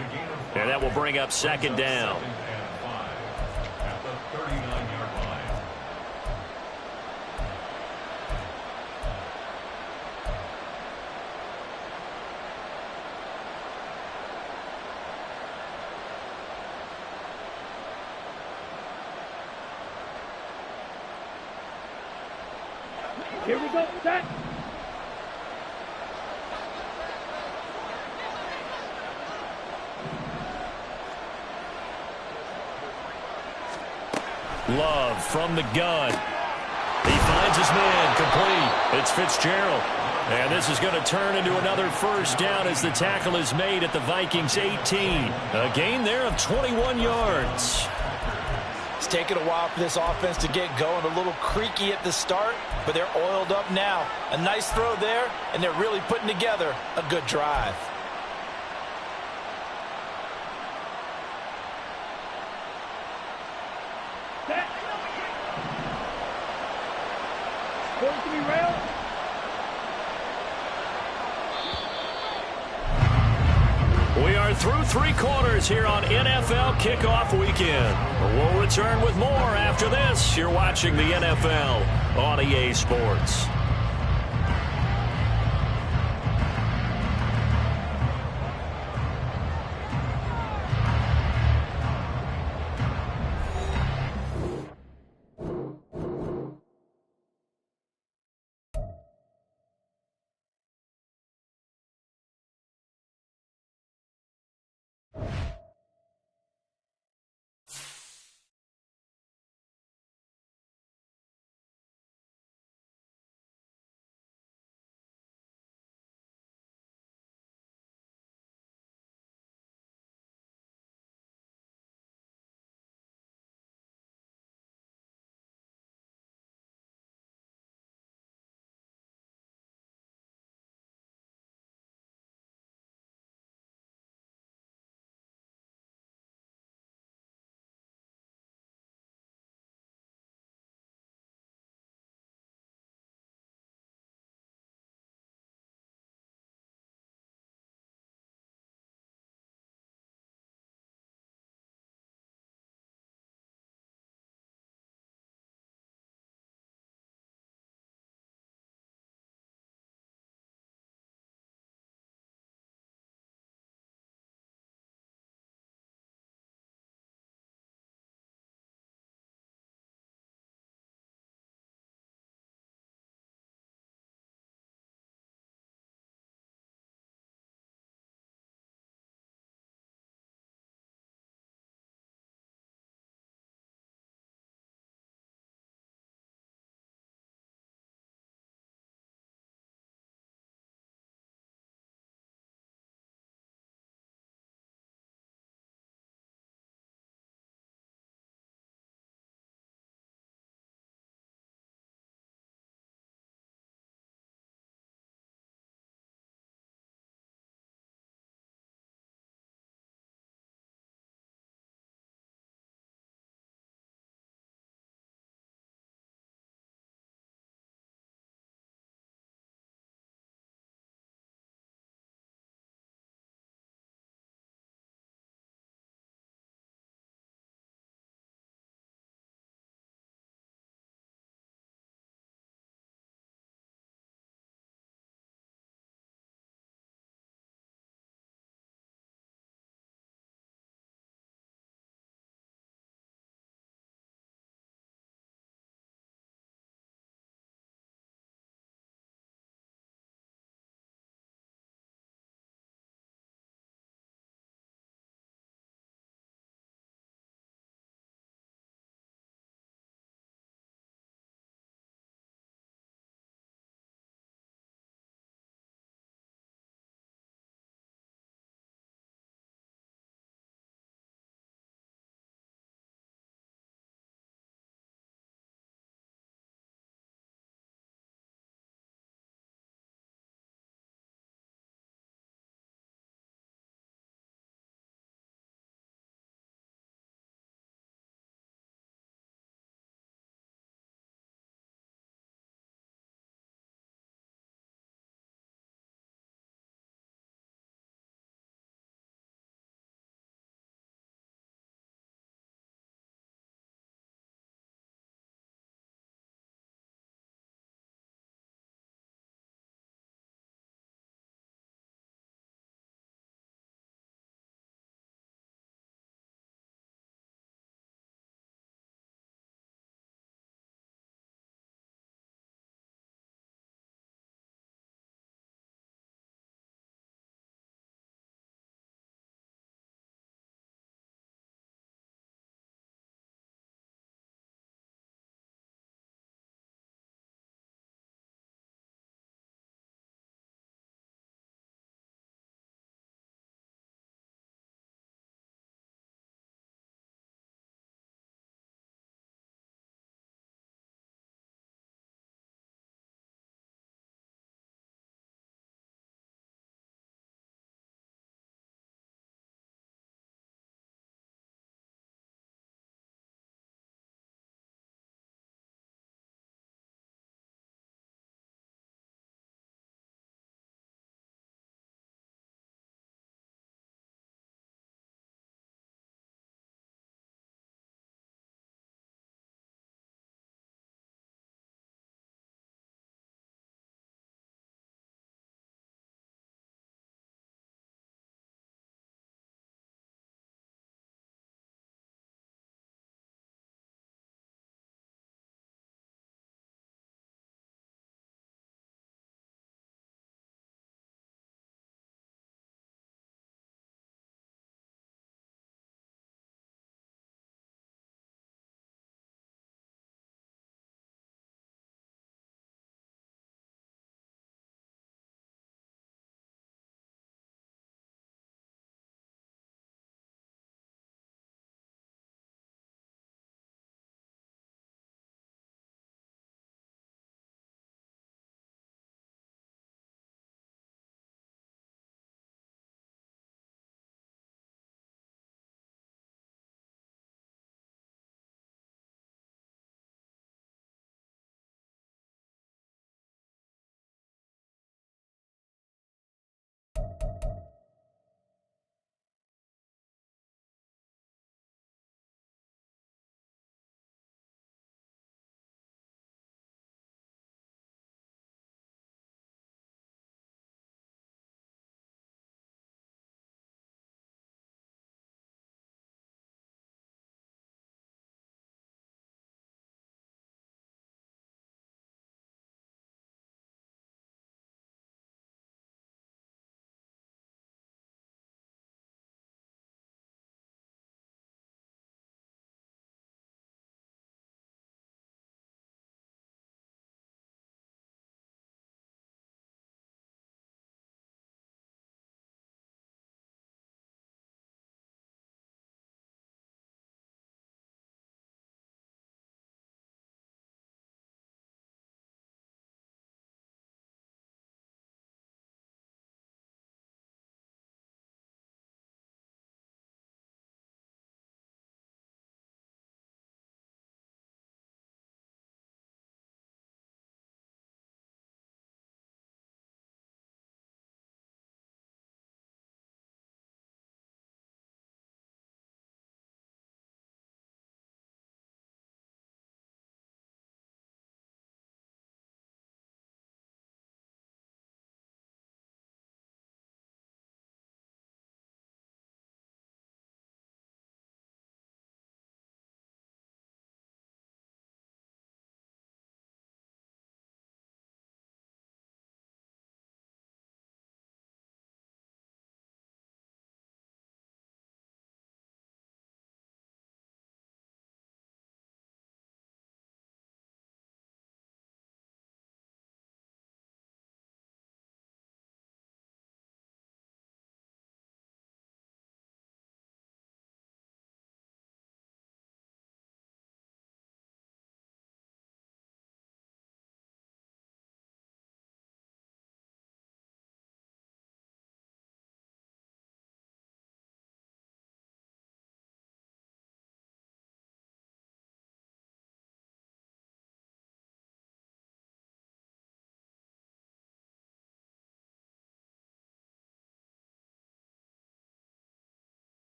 And that will bring up second down. Here we go, set. Love from the gun. He finds his man, complete. It's Fitzgerald. And this is going to turn into another first down as the tackle is made at the Vikings 18. A gain there of 21 yards. It's taken a while for this offense to get going. A little creaky at the start, but they're oiled up now. A nice throw there, and they're really putting together a good drive. Set. Going to be rail. We are through 3 quarters here on NFL Kickoff Weekend. We'll return with more after this. You're watching the NFL on EA Sports.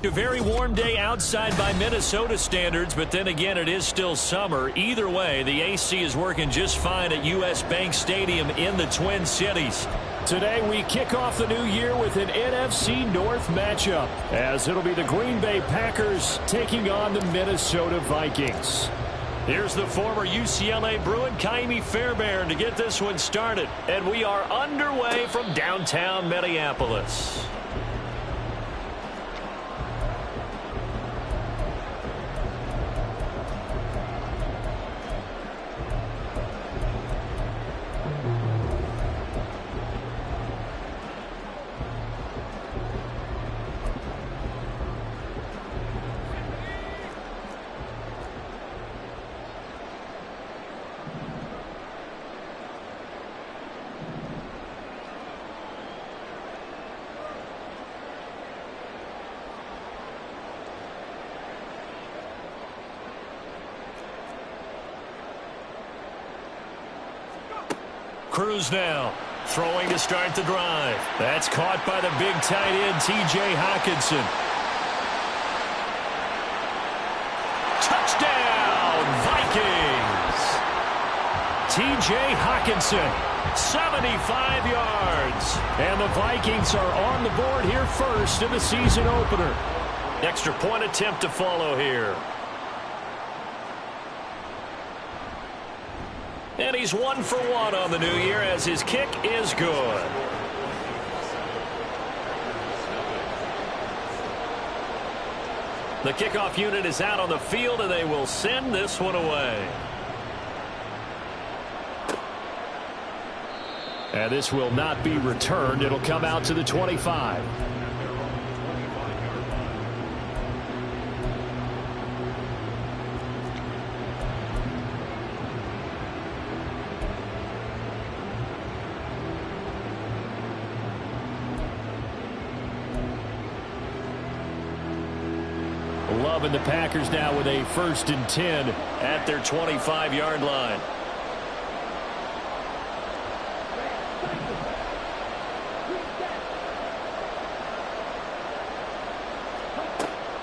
A very warm day outside by Minnesota standards, but then again, it is still summer. Either way, the AC is working just fine at U.S. Bank Stadium in the Twin Cities. Today, we kick off the new year with an NFC North matchup, as it'll be the Green Bay Packers taking on the Minnesota Vikings. Here's the former UCLA Bruin, Kaimi Fairbairn, to get this one started. And we are underway from downtown Minneapolis. Cruz now, throwing to start the drive. That's caught by the big tight end, T.J. Hockenson. Touchdown, Vikings! T.J. Hockenson, 75 yards. And the Vikings are on the board here first in the season opener. Extra point attempt to follow here. And he's 1 for 1 on the new year as his kick is good. The kickoff unit is out on the field, and they will send this one away. And this will not be returned. It'll come out to the 25. Love and the Packers now with a 1st and 10 at their 25-yard line.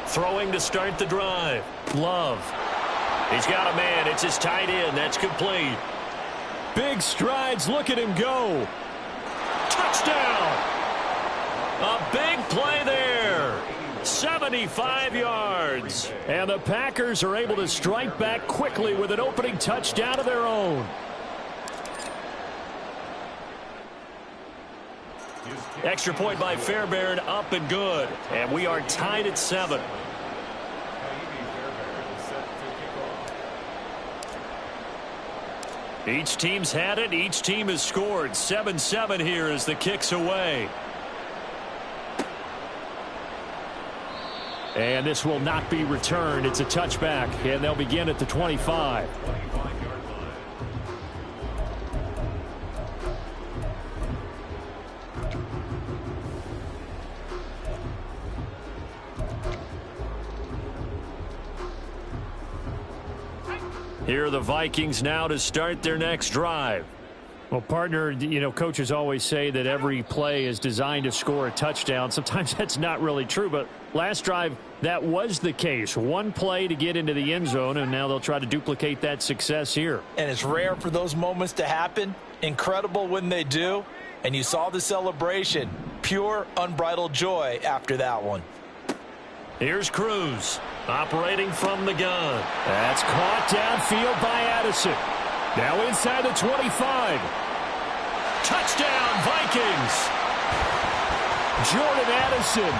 Throwing to start the drive. Love. He's got a man. It's his tight end. That's complete. Big strides. Look at him go. Touchdown. A big play there. 75 yards. And the Packers are able to strike back quickly with an opening touchdown of their own. Extra point by Fairbairn, up and good. And we are tied at 7. Each team's had it. Each team has scored. 7-7 here as the kick's away. And this will not be returned. It's a touchback, and they'll begin at the 25. Here are the Vikings now to start their next drive. Well, partner, coaches always say that every play is designed to score a touchdown. Sometimes that's not really true, but last drive, that was the case. One play to get into the end zone, and now they'll try to duplicate that success here. And it's rare for those moments to happen. Incredible when they do. And you saw the celebration. Pure, unbridled joy after that one. Here's Cruz, operating from the gun. That's caught downfield by Addison. Now inside the 25. Touchdown, Vikings. Jordan Addison.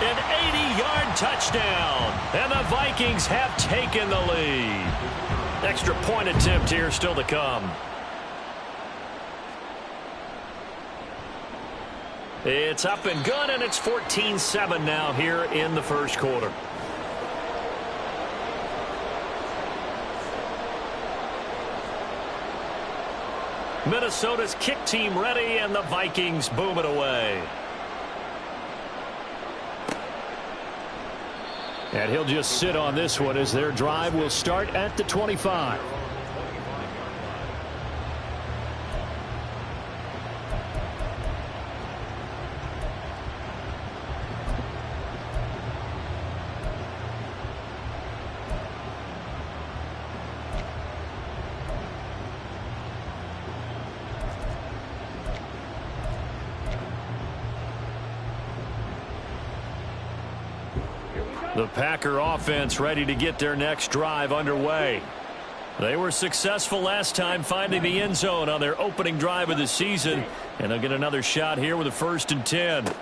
An 80-yard touchdown. And the Vikings have taken the lead. Extra point attempt here still to come. It's up and good, and it's 14-7 now here in the first quarter. Minnesota's kick team ready, and the Vikings boom it away. And he'll just sit on this one as their drive will start at the 25. The Packer offense ready to get their next drive underway. They were successful last time finding the end zone on their opening drive of the season, and they'll get another shot here with a 1st and 10.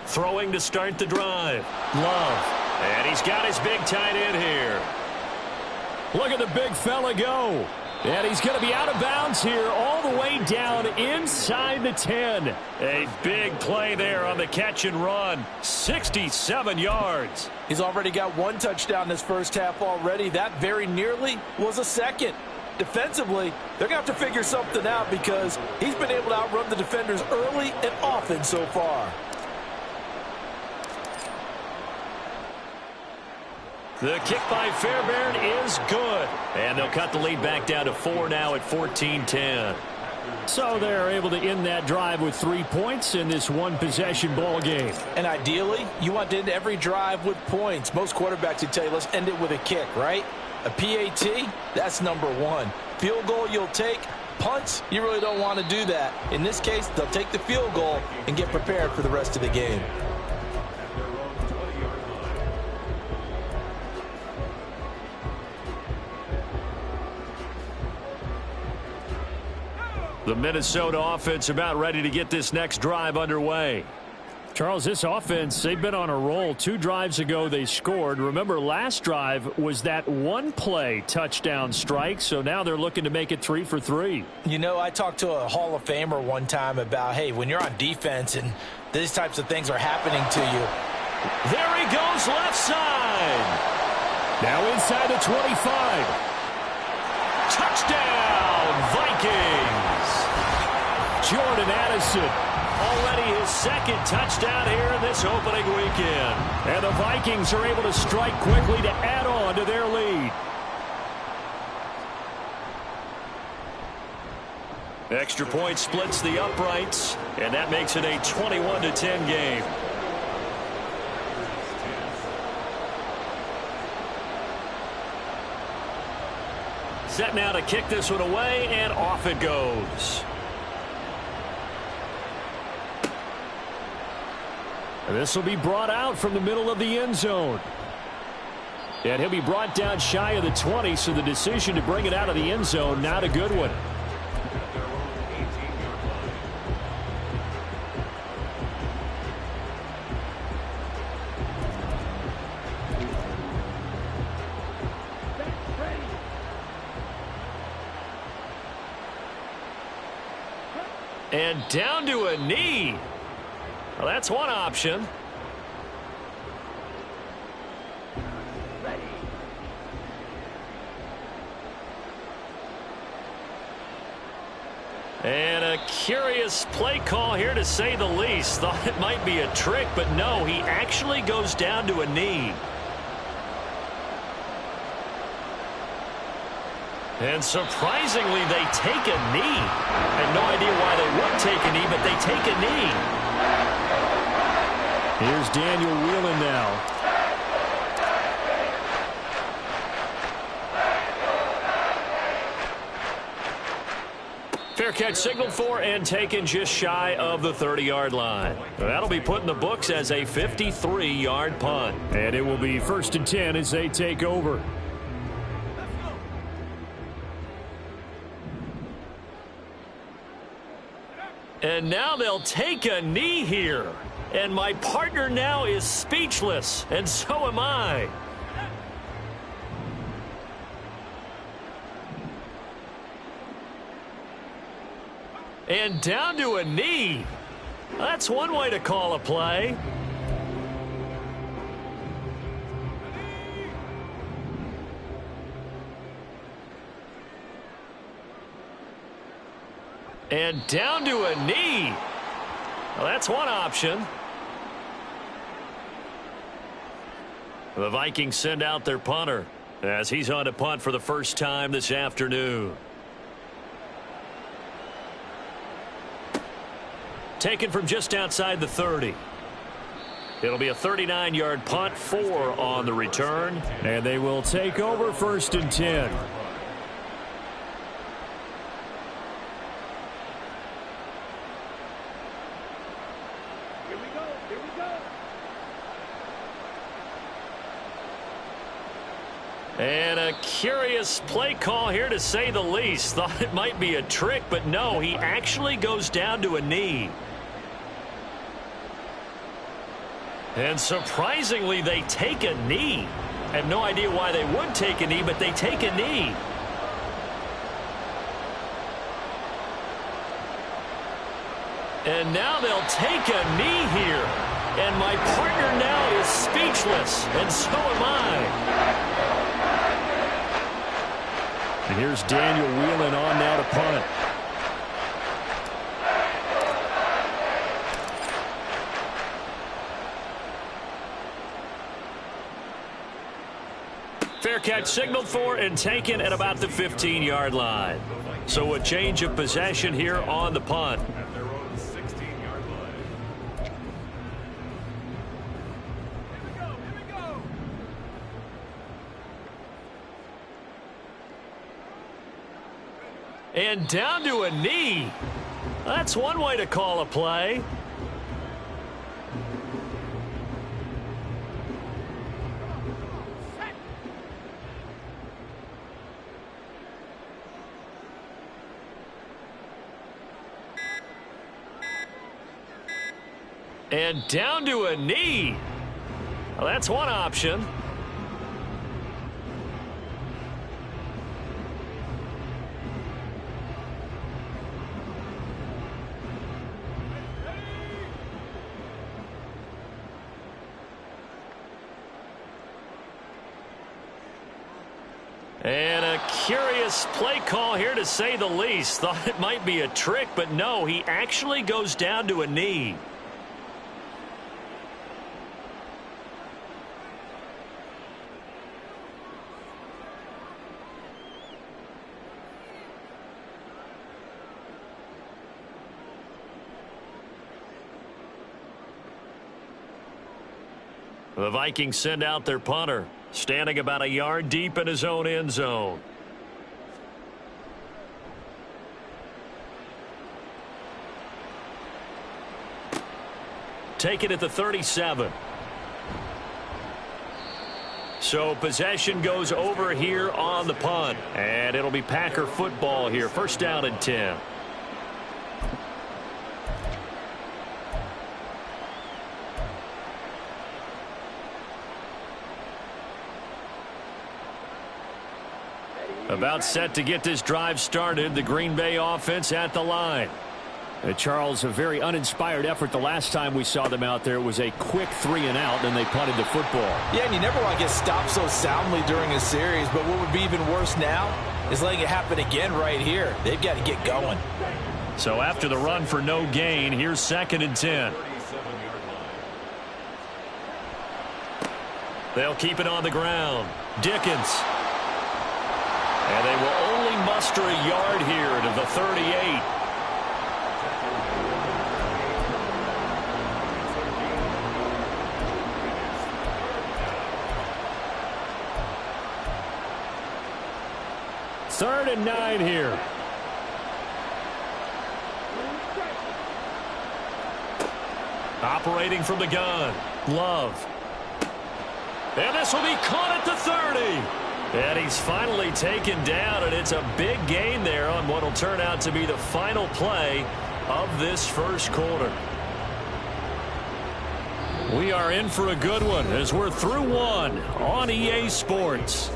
Throwing to start the drive. Love. And he's got his big tight end here. Look at the big fella go. And he's going to be out of bounds here all the way down inside the 10. A big play there on the catch and run. 67 yards. He's already got 1 touchdown this first half already. That very nearly was a second. Defensively, they're going to have to figure something out because he's been able to outrun the defenders early and often so far. The kick by Fairbairn is good. And they'll cut the lead back down to 4 now at 14-10. So they're able to end that drive with 3 points in this one-possession ball game. And ideally, you want to end every drive with points. Most quarterbacks would tell you, let's end it with a kick, right? A PAT, that's number 1. Field goal you'll take. Punts, you really don't want to do that. In this case, they'll take the field goal and get prepared for the rest of the game. The Minnesota offense about ready to get this next drive underway. Charles, this offense, they've been on a roll. 2 drives ago they scored. Remember, last drive was that 1-play touchdown strike, so now they're looking to make it 3 for 3. You know, I talked to a Hall of Famer one time about, hey, when you're on defense and these types of things are happening to you. There he goes, left side. Now inside the 25. Touchdown, Vikings. Jordan Addison. Already his 2nd touchdown here in this opening weekend. And the Vikings are able to strike quickly to add on to their lead. Extra point splits the uprights, and that makes it a 21-10 game. Set now to kick this one away, and off it goes. This will be brought out from the middle of the end zone. And he'll be brought down shy of the 20, so the decision to bring it out of the end zone, not a good one. And down to a knee. Well, that's one option. And a curious play call here, to say the least. Thought it might be a trick, but no, he actually goes down to a knee. And surprisingly, they take a knee. I had no idea why they would take a knee, but they take a knee. Here's Daniel Whelan now. Fair catch signaled for and taken just shy of the 30-yard line. That'll be put in the books as a 53-yard punt. And it will be 1st and 10 as they take over. And now they'll take a knee here. And my partner now is speechless, and so am I. And down to a knee. That's one way to call a play. And down to a knee. Well, that's one option. The Vikings send out their punter as he's on to punt for the first time this afternoon. Taken from just outside the 30. It'll be a 39-yard punt, 4 on the return. And they will take over 1st and 10. And a curious play call here, to say the least. Thought it might be a trick, but no, he actually goes down to a knee. And surprisingly, they take a knee. I have no idea why they would take a knee, but they take a knee. And now they'll take a knee here. And my partner now is speechless, and so am I. And here's Daniel Whelan on now to punt. Fair catch signaled for and taken at about the 15-yard line. So a change of possession here on the punt. And down to a knee. That's one way to call a play. And down to a knee. Well, that's one option. And a curious play call here, to say the least. Thought it might be a trick, but no, he actually goes down to a knee. The Vikings send out their punter, standing about a yard deep in his own end zone. Take it at the 37. So possession goes over here on the punt. And it'll be Packer football here. First down and 10. About set to get this drive started. The Green Bay offense at the line. Charles, a very uninspired effort the last time we saw them out there. It was a quick 3-and-out, and they punted the football. Yeah, and you never want to get stopped so soundly during a series, but what would be even worse now is letting it happen again right here. They've got to get going. So after the run for no gain, here's 2nd and 10. They'll keep it on the ground. Dickens. And they will only muster a yard here to the 38. Third and 9 here. Operating from the gun. Love. And this will be caught at the 30. And he's finally taken down, and it's a big gain there on what will turn out to be the final play of this first quarter. We are in for a good one as we're through one on EA Sports.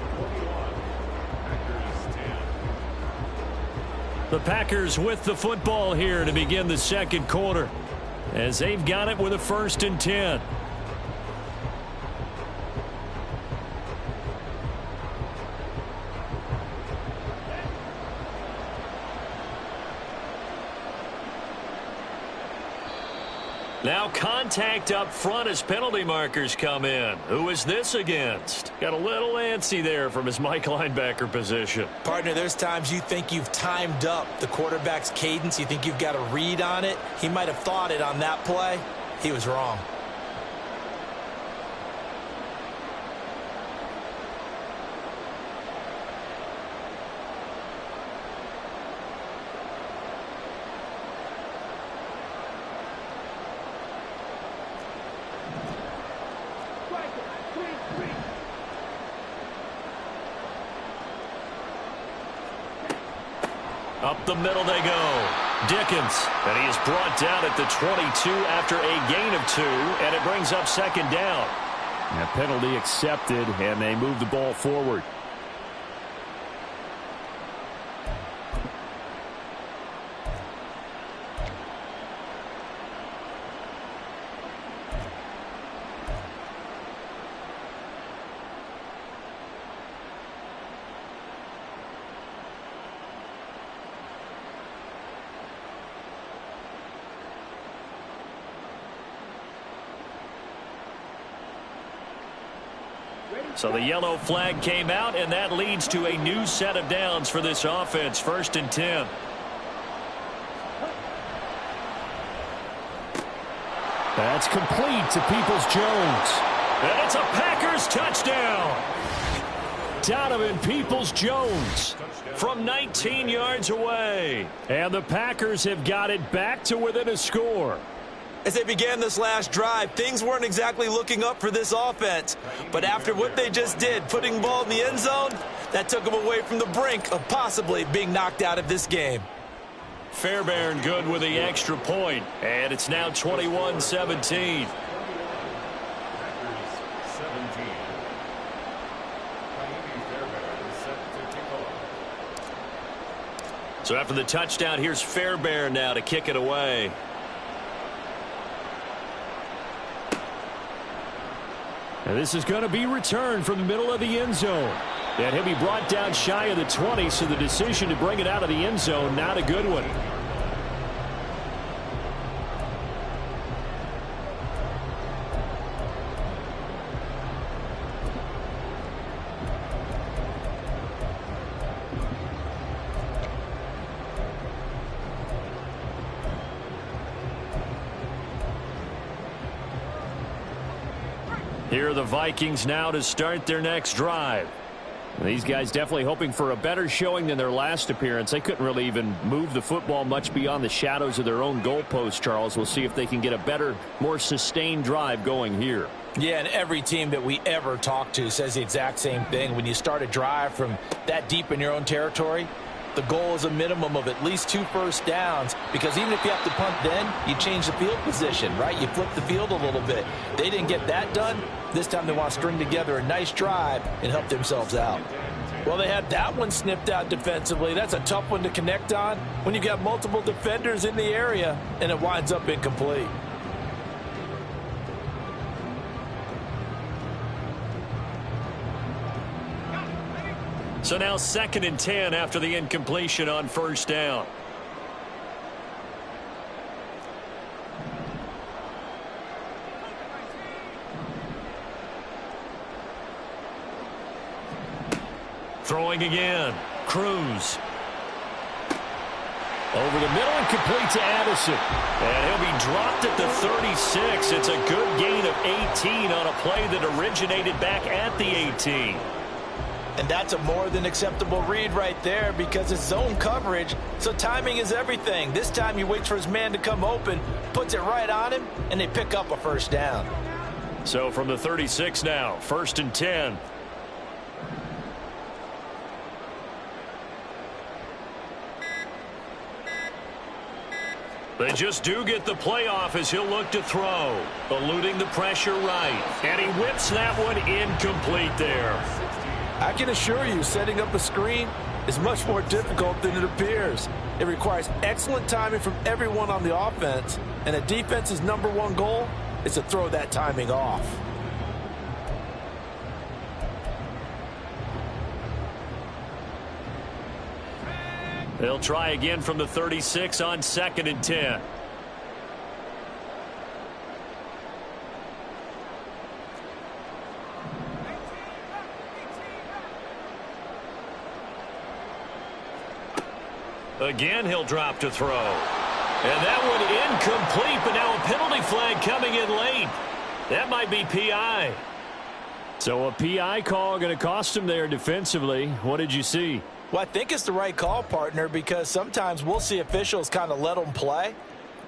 The Packers with the football here to begin the second quarter, as they've got it with a 1st and 10. Now contact up front as penalty markers come in. Who is this against? Got a little antsy there from his Mike linebacker position. Partner, there's times you think you've timed up the quarterback's cadence. You think you've got a read on it. He might have thought it on that play. He was wrong. Up the middle they go. Dickens, and he is brought down at the 22 after a gain of 2, and it brings up second down. A penalty accepted, and they move the ball forward. So the yellow flag came out, and that leads to a new set of downs for this offense. 1st and 10. That's complete to Peoples-Jones. And it's a Packers touchdown. Donovan Peoples-Jones From 19 yards away. And the Packers have got it back to within a score. As they began this last drive, things weren't exactly looking up for this offense. But after what they just did, putting the ball in the end zone, that took them away from the brink of possibly being knocked out of this game. Fairbairn good with the extra point. And it's now 21-17. So after the touchdown, here's Fairbairn now to kick it away. And this is going to be returned from the middle of the end zone. And he'll be brought down shy of the 20, so the decision to bring it out of the end zone, not a good one. Here are the Vikings now to start their next drive. These guys definitely hoping for a better showing than their last appearance. They couldn't really even move the football much beyond the shadows of their own goalpost, Charles. We'll see if they can get a better, more sustained drive going here. Yeah, and every team that we ever talk to says the exact same thing. When you start a drive from that deep in your own territory, the goal is a minimum of at least 2 first downs, because even if you have to punt then, you change the field position, right? You flip the field a little bit. They didn't get that done. This time they want to string together a nice drive and help themselves out. Well, they had that one snipped out defensively. That's a tough one to connect on when you've got multiple defenders in the area, and it winds up incomplete. So now 2nd and 10 after the incompletion on first down. Throwing again. Cruz. Over the middle and complete to Addison. And he'll be dropped at the 36. It's a good gain of 18 on a play that originated back at the 18. And that's a more than acceptable read right there, because it's zone coverage, so timing is everything. This time he waits for his man to come open, puts it right on him, and they pick up a first down. So from the 36 now, 1st and 10. They just do get the playoff as he'll look to throw. Eluding the pressure right. And he whips that one incomplete there. I can assure you, setting up a screen is much more difficult than it appears. It requires excellent timing from everyone on the offense, and a defense's #1 goal is to throw that timing off. They'll try again from the 36 on 2nd and 10. Again, he'll drop to throw. And that one incomplete, but now a penalty flag coming in late. That might be PI. So a PI call going to cost him there defensively. What did you see? Well, I think it's the right call, partner, because sometimes we'll see officials kind of let them play.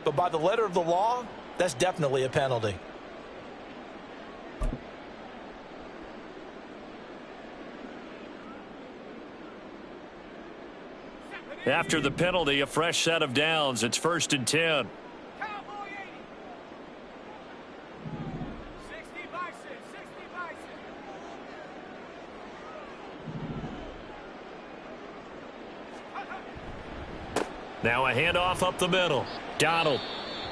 But by the letter of the law, that's definitely a penalty. After the penalty, a fresh set of downs. It's 1st and 10. Now a handoff up the middle. Donald.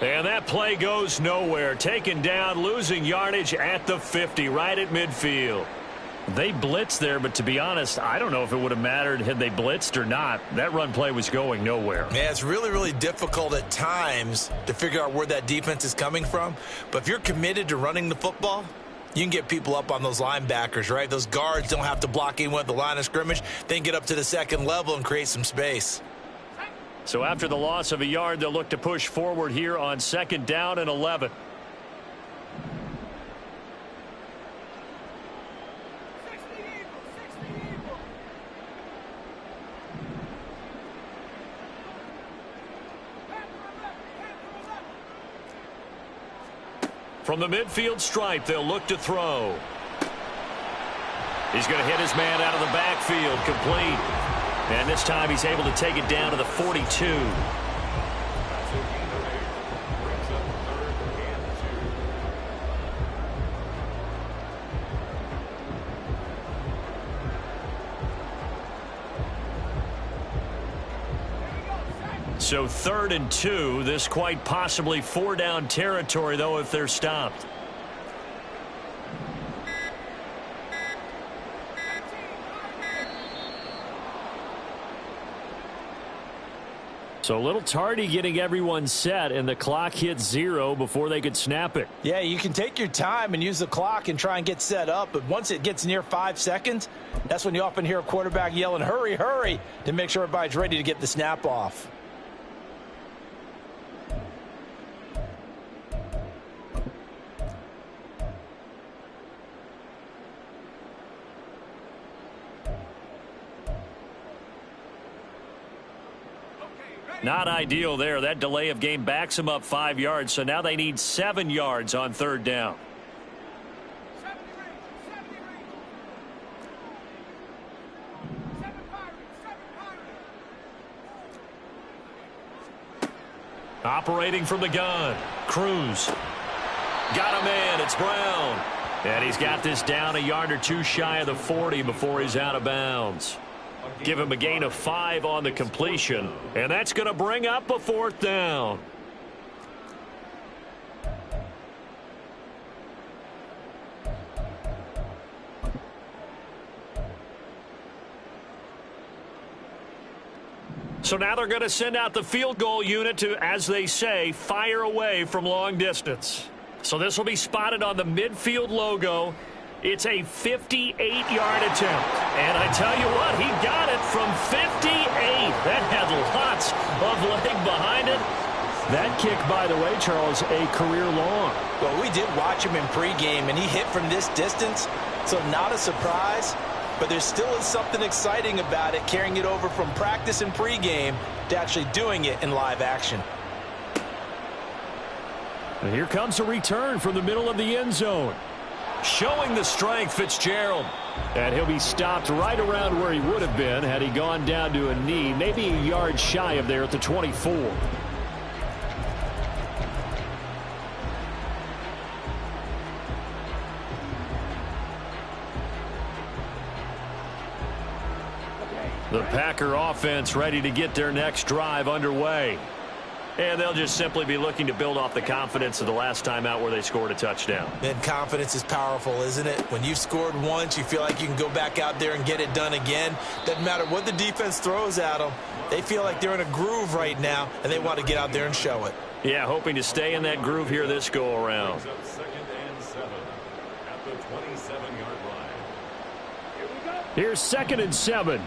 And that play goes nowhere. Taken down, losing yardage at the 50, right at midfield. They blitzed there, but to be honest, I don't know if it would have mattered had they blitzed or not. That run play was going nowhere. Yeah, it's really, really difficult at times to figure out where that defense is coming from. But if you're committed to running the football, you can get people up on those linebackers, right? Those guards don't have to block anyone at the line of scrimmage. They can get up to the second level and create some space. So after the loss of a yard, they'll look to push forward here on 2nd down and 11. From the midfield stripe, they'll look to throw. He's going to hit his man out of the backfield, complete. And this time he's able to take it down to the 42. So 3rd and 2. This quite possibly 4-down territory, though, if they're stopped. So a little tardy getting everyone set, and the clock hits 0 before they could snap it. Yeah, you can take your time and use the clock and try and get set up, but once it gets near 5 seconds, that's when you often hear a quarterback yelling, hurry, hurry, to make sure everybody's ready to get the snap off. Not ideal there. That delay of game backs them up 5 yards, so now they need 7 yards on 3rd down. Operating from the gun. Cruz. Got a man. It's Brown. And he's got this down a yard or two shy of the 40 before he's out of bounds. Give him a gain of 5 on the completion, and that's going to bring up a 4th down. So now they're going to send out the field goal unit to, as they say, fire away from long distance. So this will be spotted on the midfield logo. It's a 58-yard attempt. And I tell you what, he got it from 58. That had lots of leg behind it. That kick, by the way, Charles, a career long. Well, we did watch him in pregame, and he hit from this distance, so not a surprise. But there still is something exciting about it, carrying it over from practice and pregame to actually doing it in live action. And here comes a return from the middle of the end zone. Showing the strength, Fitzgerald. And he'll be stopped right around where he would have been had he gone down to a knee, maybe a yard shy of there at the 24. The Packer offense ready to get their next drive underway. And they'll just simply be looking to build off the confidence of the last time out where they scored a touchdown. And confidence is powerful, isn't it? When you've scored once, you feel like you can go back out there and get it done again. Doesn't matter what the defense throws at them. They feel like they're in a groove right now, and they want to get out there and show it. Yeah, hoping to stay in that groove here this go-around. 2nd and 7 at the 27-yard line. Here's 2nd and 7.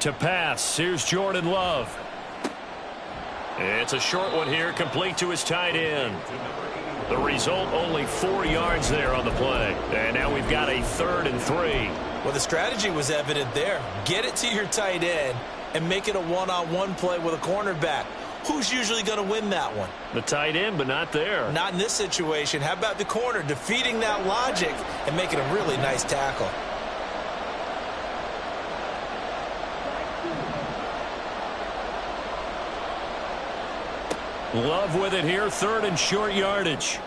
To pass, here's Jordan Love. It's a short one here, complete to his tight end. The result, only 4 yards there on the play. And now we've got a 3rd and 3. Well, the strategy was evident there. Get it to your tight end and make it a one-on-one play with a cornerback. who's usually going to win that one? The tight end, but not there. Not in this situation. How about the corner defeating that logic and making a really nice tackle? Love with it here, 3rd and short yardage.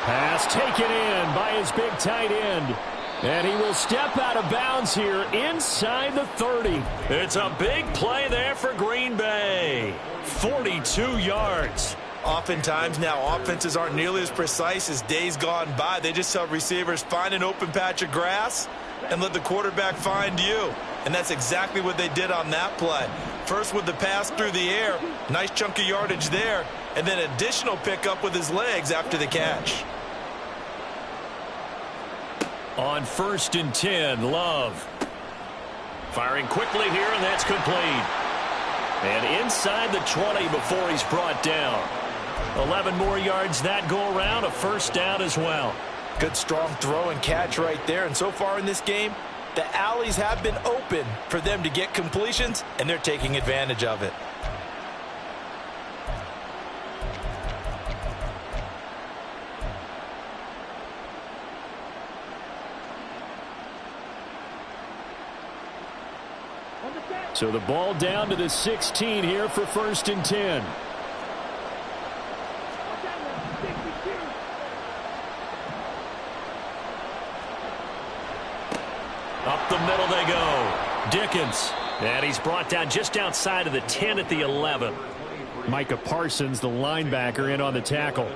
Pass taken in by his big tight end. And he will step out of bounds here inside the 30. It's a big play there for Green Bay. 42 yards. Oftentimes now offenses aren't nearly as precise as days gone by. They just tell receivers, find an open patch of grass and let the quarterback find you. And that's exactly what they did on that play. First with the pass through the air, nice chunk of yardage there, and then additional pickup with his legs after the catch. On 1st and 10, Love. Firing quickly here, and that's complete. And inside the 20 before he's brought down. 11 more yards that go around, a 1st down as well. Good strong throw and catch right there. And so far in this game, the alleys have been open for them to get completions, and they're taking advantage of it. So the ball down to the 16 here for 1st and 10. Up the middle they go. Dickens. And he's brought down just outside of the 10 at the 11. Micah Parsons, the linebacker, in on the tackle.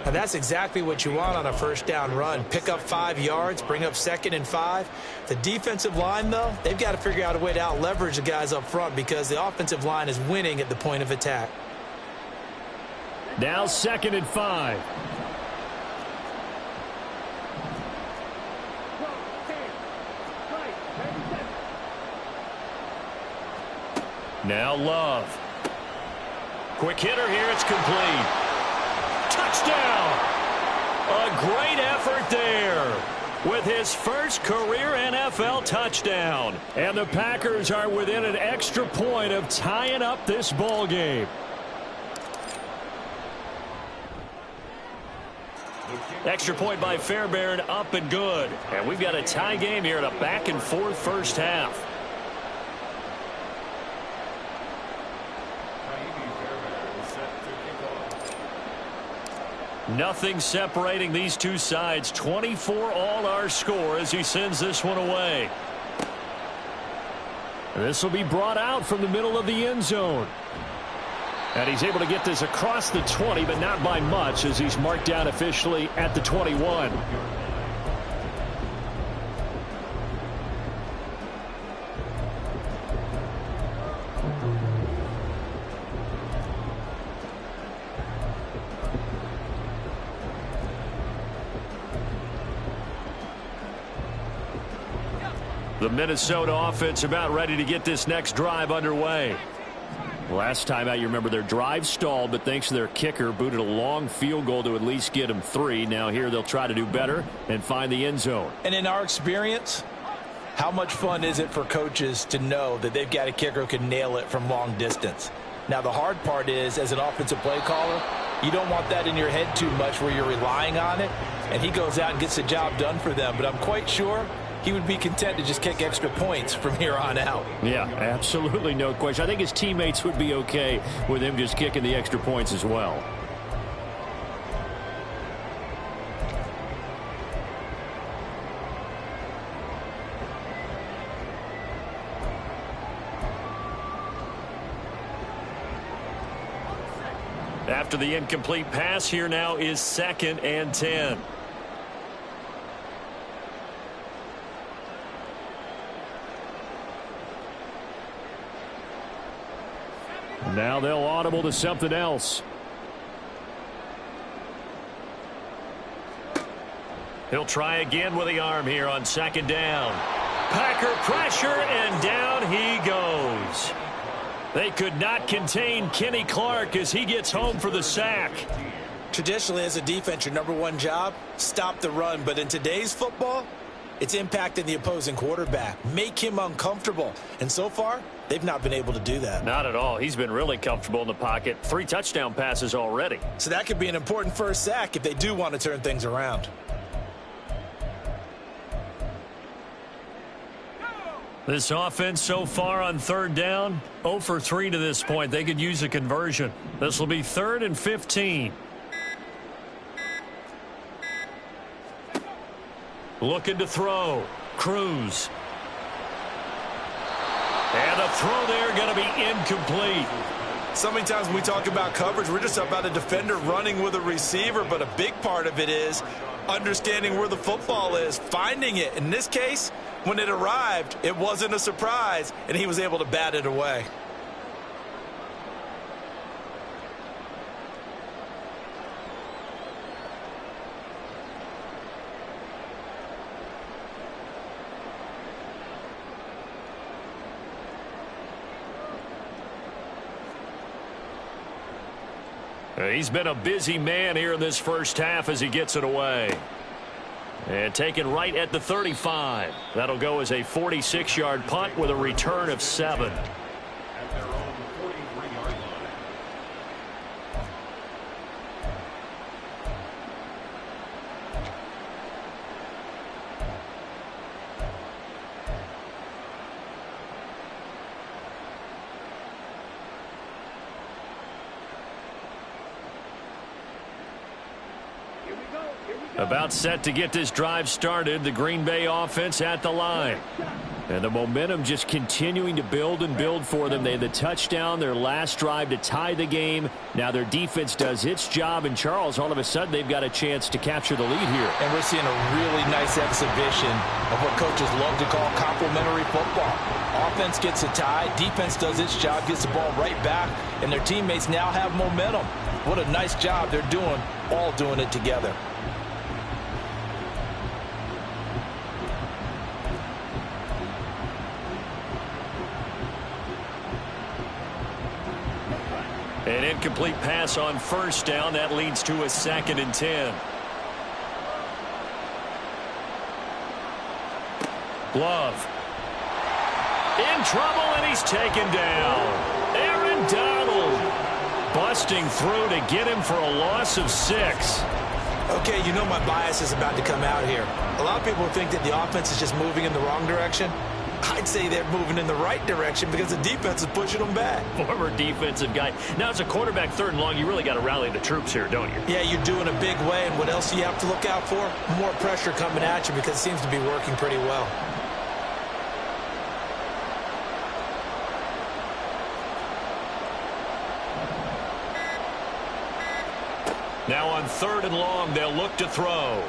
And that's exactly what you want on a 1st down run. Pick up 5 yards, bring up 2nd and 5. The defensive line, though, they've got to figure out a way to out-leverage the guys up front because the offensive line is winning at the point of attack. Now 2nd and 5. Now Love. Quick hitter here. It's complete. Touchdown. A great effort there with his first career NFL touchdown. And the Packers are within an extra point of tying up this ball game. Extra point by Fairbairn, up and good. And we've got a tie game here in a back-and-forth 1st half. Nothing separating these two sides. 24 all our score as he sends this one away. This will be brought out from the middle of the end zone. And he's able to get this across the 20, but not by much as he's marked down officially at the 21. The Minnesota offense about ready to get this next drive underway. Last time out, you remember their drive stalled, but thanks to their kicker, booted a long field goal to at least get them 3. Now here they'll try to do better and find the end zone. And in our experience, how much fun is it for coaches to know that they've got a kicker who can nail it from long distance? Now the hard part is, as an offensive play caller, you don't want that in your head too much where you're relying on it, and he goes out and gets the job done for them. But I'm quite sure he would be content to just kick extra points from here on out. Yeah, absolutely no question. I think his teammates would be okay with him just kicking the extra points as well. After the incomplete pass, here now is 2nd and 10. Now they'll audible to something else. He'll try again with the arm here on 2nd down. Packer pressure, and down he goes. They could not contain Kenny Clark as he gets home for the sack. Traditionally, as a defense, your #1 job, stop the run. But in today's football, It's impacting the opposing quarterback. Make him uncomfortable. And so far, they've not been able to do that. Not at all. He's been really comfortable in the pocket. 3 touchdown passes already. So that could be an important first sack if they do want to turn things around. This offense so far on 3rd down, 0 for 3 to this point. They could use a conversion. This will be 3rd and 15. Looking to throw. Cruz. And the throw there going to be incomplete. So many times when we talk about coverage, we're just about a defender running with a receiver, but a big part of it is understanding where the football is, finding it. In this case, when it arrived, it wasn't a surprise, and he was able to bat it away. He's been a busy man here in this first half as he gets it away. And taken right at the 35. That'll go as a 46-yard punt with a return of 7. At their own 43-yard line. About set to get this drive started. The Green Bay offense at the line. And the momentum just continuing to build and build for them. They had the touchdown, their last drive to tie the game. Now their defense does its job. And Charles, all of a sudden, they've got a chance to capture the lead here. And we're seeing a really nice exhibition of what coaches love to call complementary football. Offense gets a tie, defense does its job, gets the ball right back, and their teammates now have momentum. What a nice job they're doing, all doing it together. An incomplete pass on 1st down. That leads to a 2nd and 10. Glove. In trouble, and he's taken down. Aaron Donald busting through to get him for a loss of 6. Okay, you know my bias is about to come out here. A lot of people think that the offense is just moving in the wrong direction. I'd say they're moving in the right direction because the defense is pushing them back. Former defensive guy. Now, it's a quarterback 3rd and long. You really got to rally the troops here, don't you? Yeah, you're doing a big way, and what else do you have to look out for? More pressure coming at you because it seems to be working pretty well. Now on 3rd and long, they'll look to throw.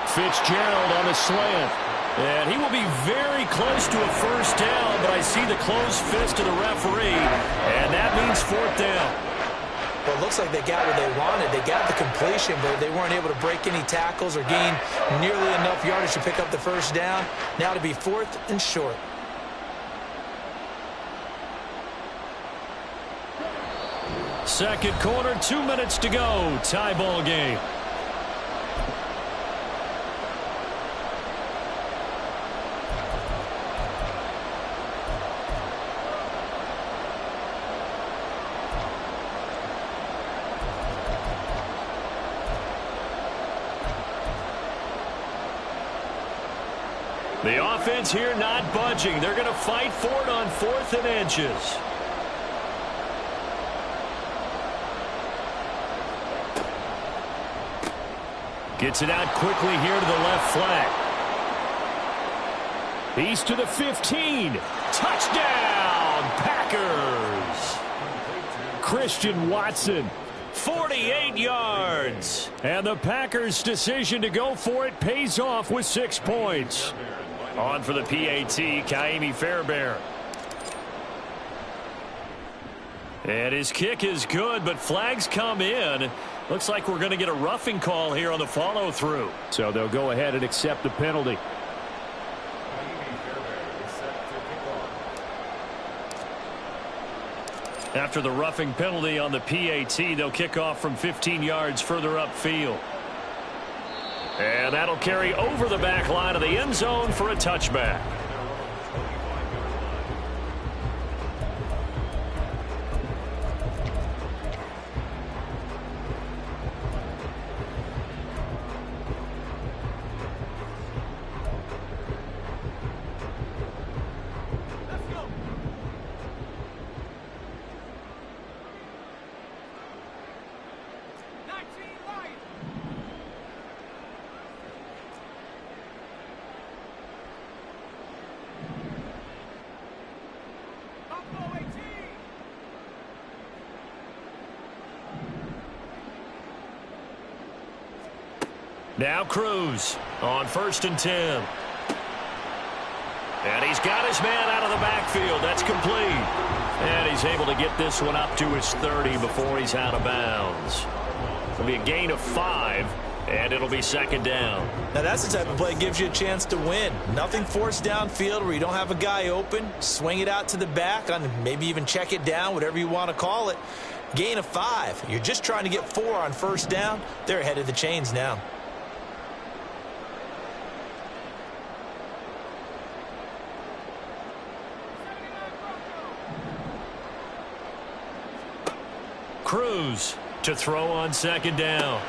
Fitzgerald on the slant. And he will be very close to a 1st down, but I see the closed fist of the referee, and that means 4th down. Well, it looks like they got what they wanted. They got the completion, but they weren't able to break any tackles or gain nearly enough yardage to pick up the 1st down. Now to be 4th and short. Second quarter, 2 minutes to go. Tie ball game. The offense here not budging. They're going to fight for it on 4th and inches. Gets it out quickly here to the left flat. He's to the 15. Touchdown, Packers. Christian Watson, 48 yards. And the Packers' decision to go for it pays off with 6 points. On for the PAT, Kaimi Fairbairn. And his kick is good, but flags come in. Looks like we're going to get a roughing call here on the follow-through. So they'll go ahead and accept the penalty. After the roughing penalty on the PAT, they'll kick off from 15 yards further upfield. And that'll carry over the back line of the end zone for a touchback. Now Cruz on 1st and 10. And he's got his man out of the backfield. That's complete. And he's able to get this one up to his 30 before he's out of bounds. It'll be a gain of 5, and it'll be 2nd down. Now that's the type of play that gives you a chance to win. Nothing forced downfield where you don't have a guy open. Swing it out to the back, on maybe even check it down, whatever you want to call it. Gain of 5. You're just trying to get 4 on 1st down. They're ahead of the chains now. Cruz to throw on 2nd down.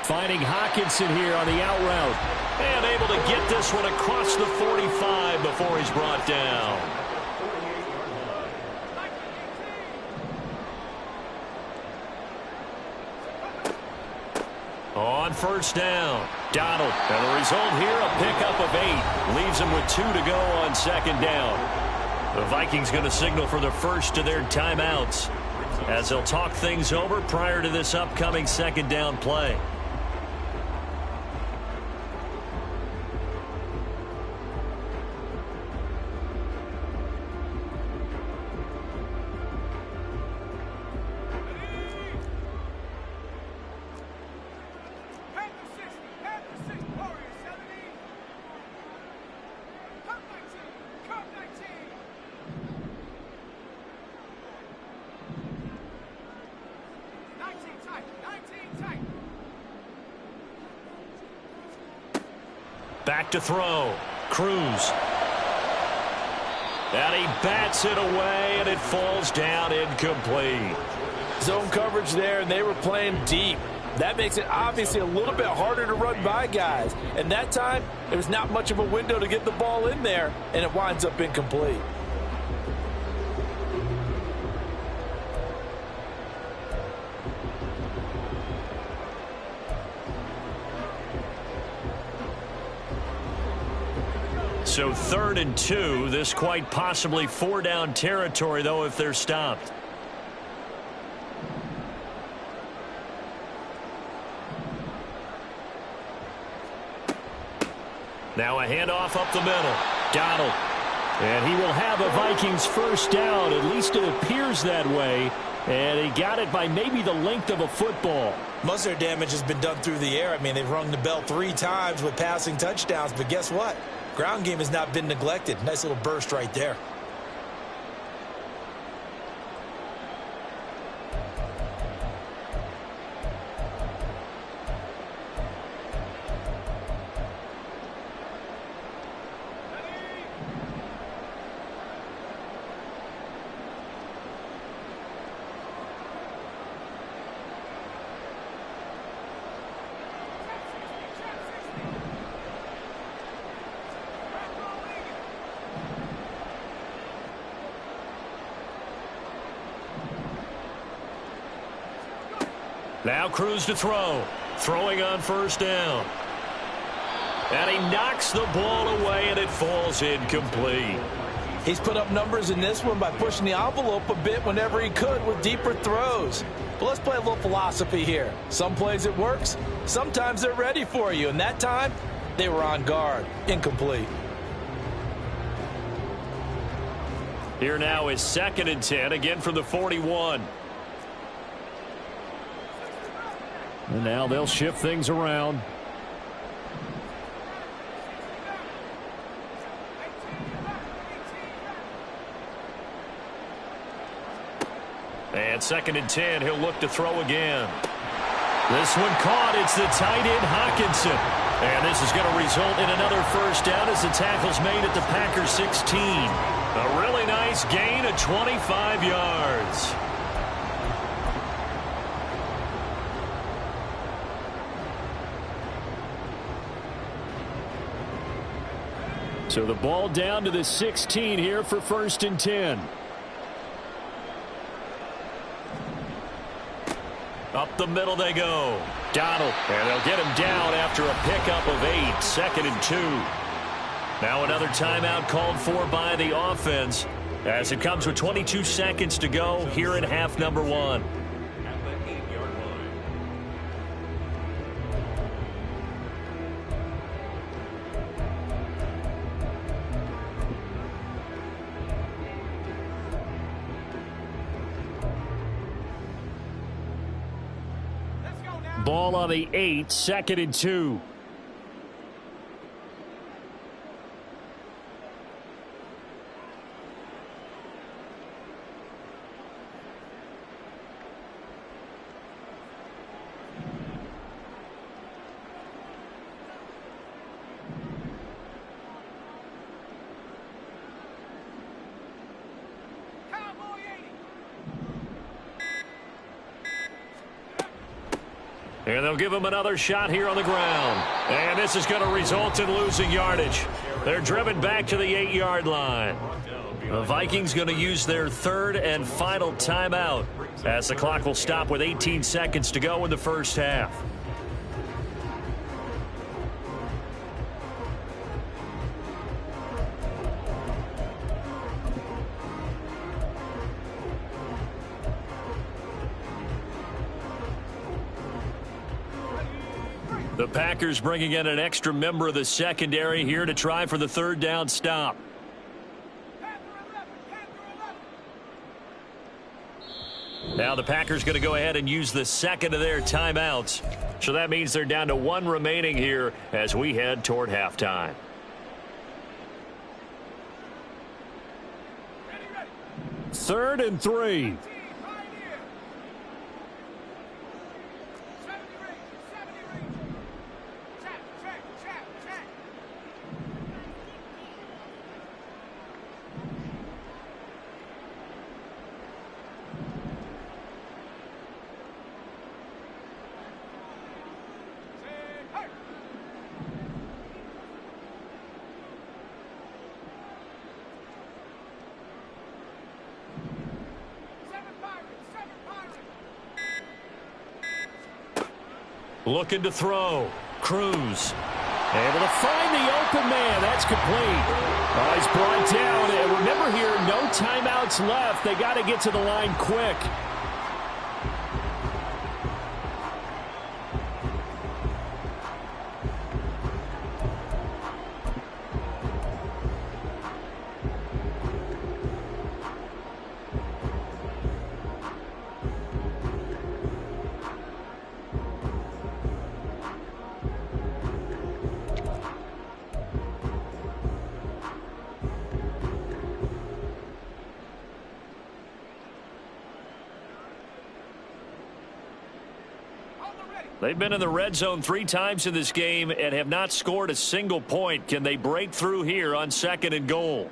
Finding Hawkinson here on the out route. And able to get this one across the 45 before he's brought down. On 1st down, Donald. And the result here, a pickup of 8. Leaves him with 2 to go on 2nd down. The Vikings going to signal for the first of their timeouts as they'll talk things over prior to this upcoming 2nd down play. Back to throw. Cruz. And he bats it away, and it falls down incomplete. Zone coverage there, and they were playing deep. That makes it obviously a little bit harder to run by guys. And that time, there's not much of a window to get the ball in there, and it winds up incomplete. So 3rd and 2, this quite possibly 4-down territory, though, if they're stopped. Now a handoff up the middle. Donald. And he will have a Vikings 1st down. At least it appears that way. And he got it by maybe the length of a football. Most of their damage has been done through the air. I mean, they've rung the bell 3 times with passing touchdowns. But guess what? Ground game has not been neglected. Nice little burst right there. Now Cruz to throw. Throwing on 1st down. And he knocks the ball away, and it falls incomplete. He's put up numbers in this one by pushing the envelope a bit whenever he could with deeper throws. But let's play a little philosophy here. Some plays it works. Sometimes they're ready for you. And that time, they were on guard. Incomplete. Here now is 2nd and 10, again from the 41. And now they'll shift things around. And 2nd and 10, he'll look to throw again. This one caught. It's the tight end, Hawkinson. And this is going to result in another first down as the tackle's made at the Packers 16. A really nice gain of 25 yards. So the ball down to the 16 here for 1st and 10. Up the middle they go. Donald. And they'll get him down after a pickup of 8. 2nd and 2. Now another timeout called for by the offense as it comes with 22 seconds to go here in half number 1. At the 8-yard line. Ball on the 8, 2nd and 2. And they'll give him another shot here on the ground. And this is going to result in losing yardage. They're driven back to the 8-yard line. The Vikings going to use their 3rd and final timeout as the clock will stop with 18 seconds to go in the first half. The Packers bringing in an extra member of the secondary here to try for the 3rd down stop. Now the Packers going to go ahead and use the 2nd of their timeouts. So that means they're down to 1 remaining here as we head toward halftime. Third and 3. Looking to throw. Cruz. Able to find the open man. That's complete. He's brought down. And remember here, no timeouts left. They got to get to the line quick. They've been in the red zone 3 times in this game and have not scored a single point. Can they break through here on 2nd and goal?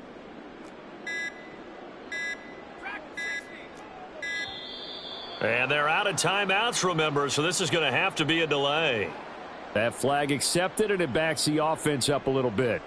And they're out of timeouts, remember, so this is going to have to be a delay. That flag accepted, and it backs the offense up a little bit.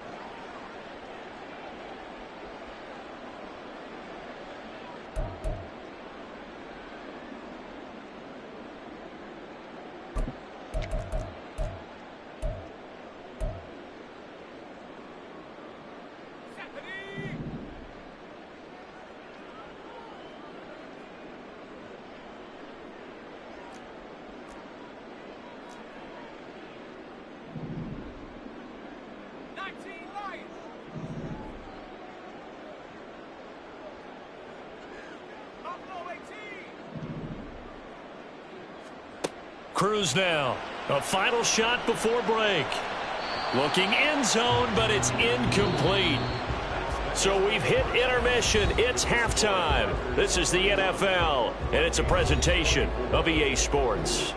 Cruz now. A final shot before break. Looking end zone, but it's incomplete. So we've hit intermission. It's halftime. This is the NFL, and it's a presentation of EA Sports.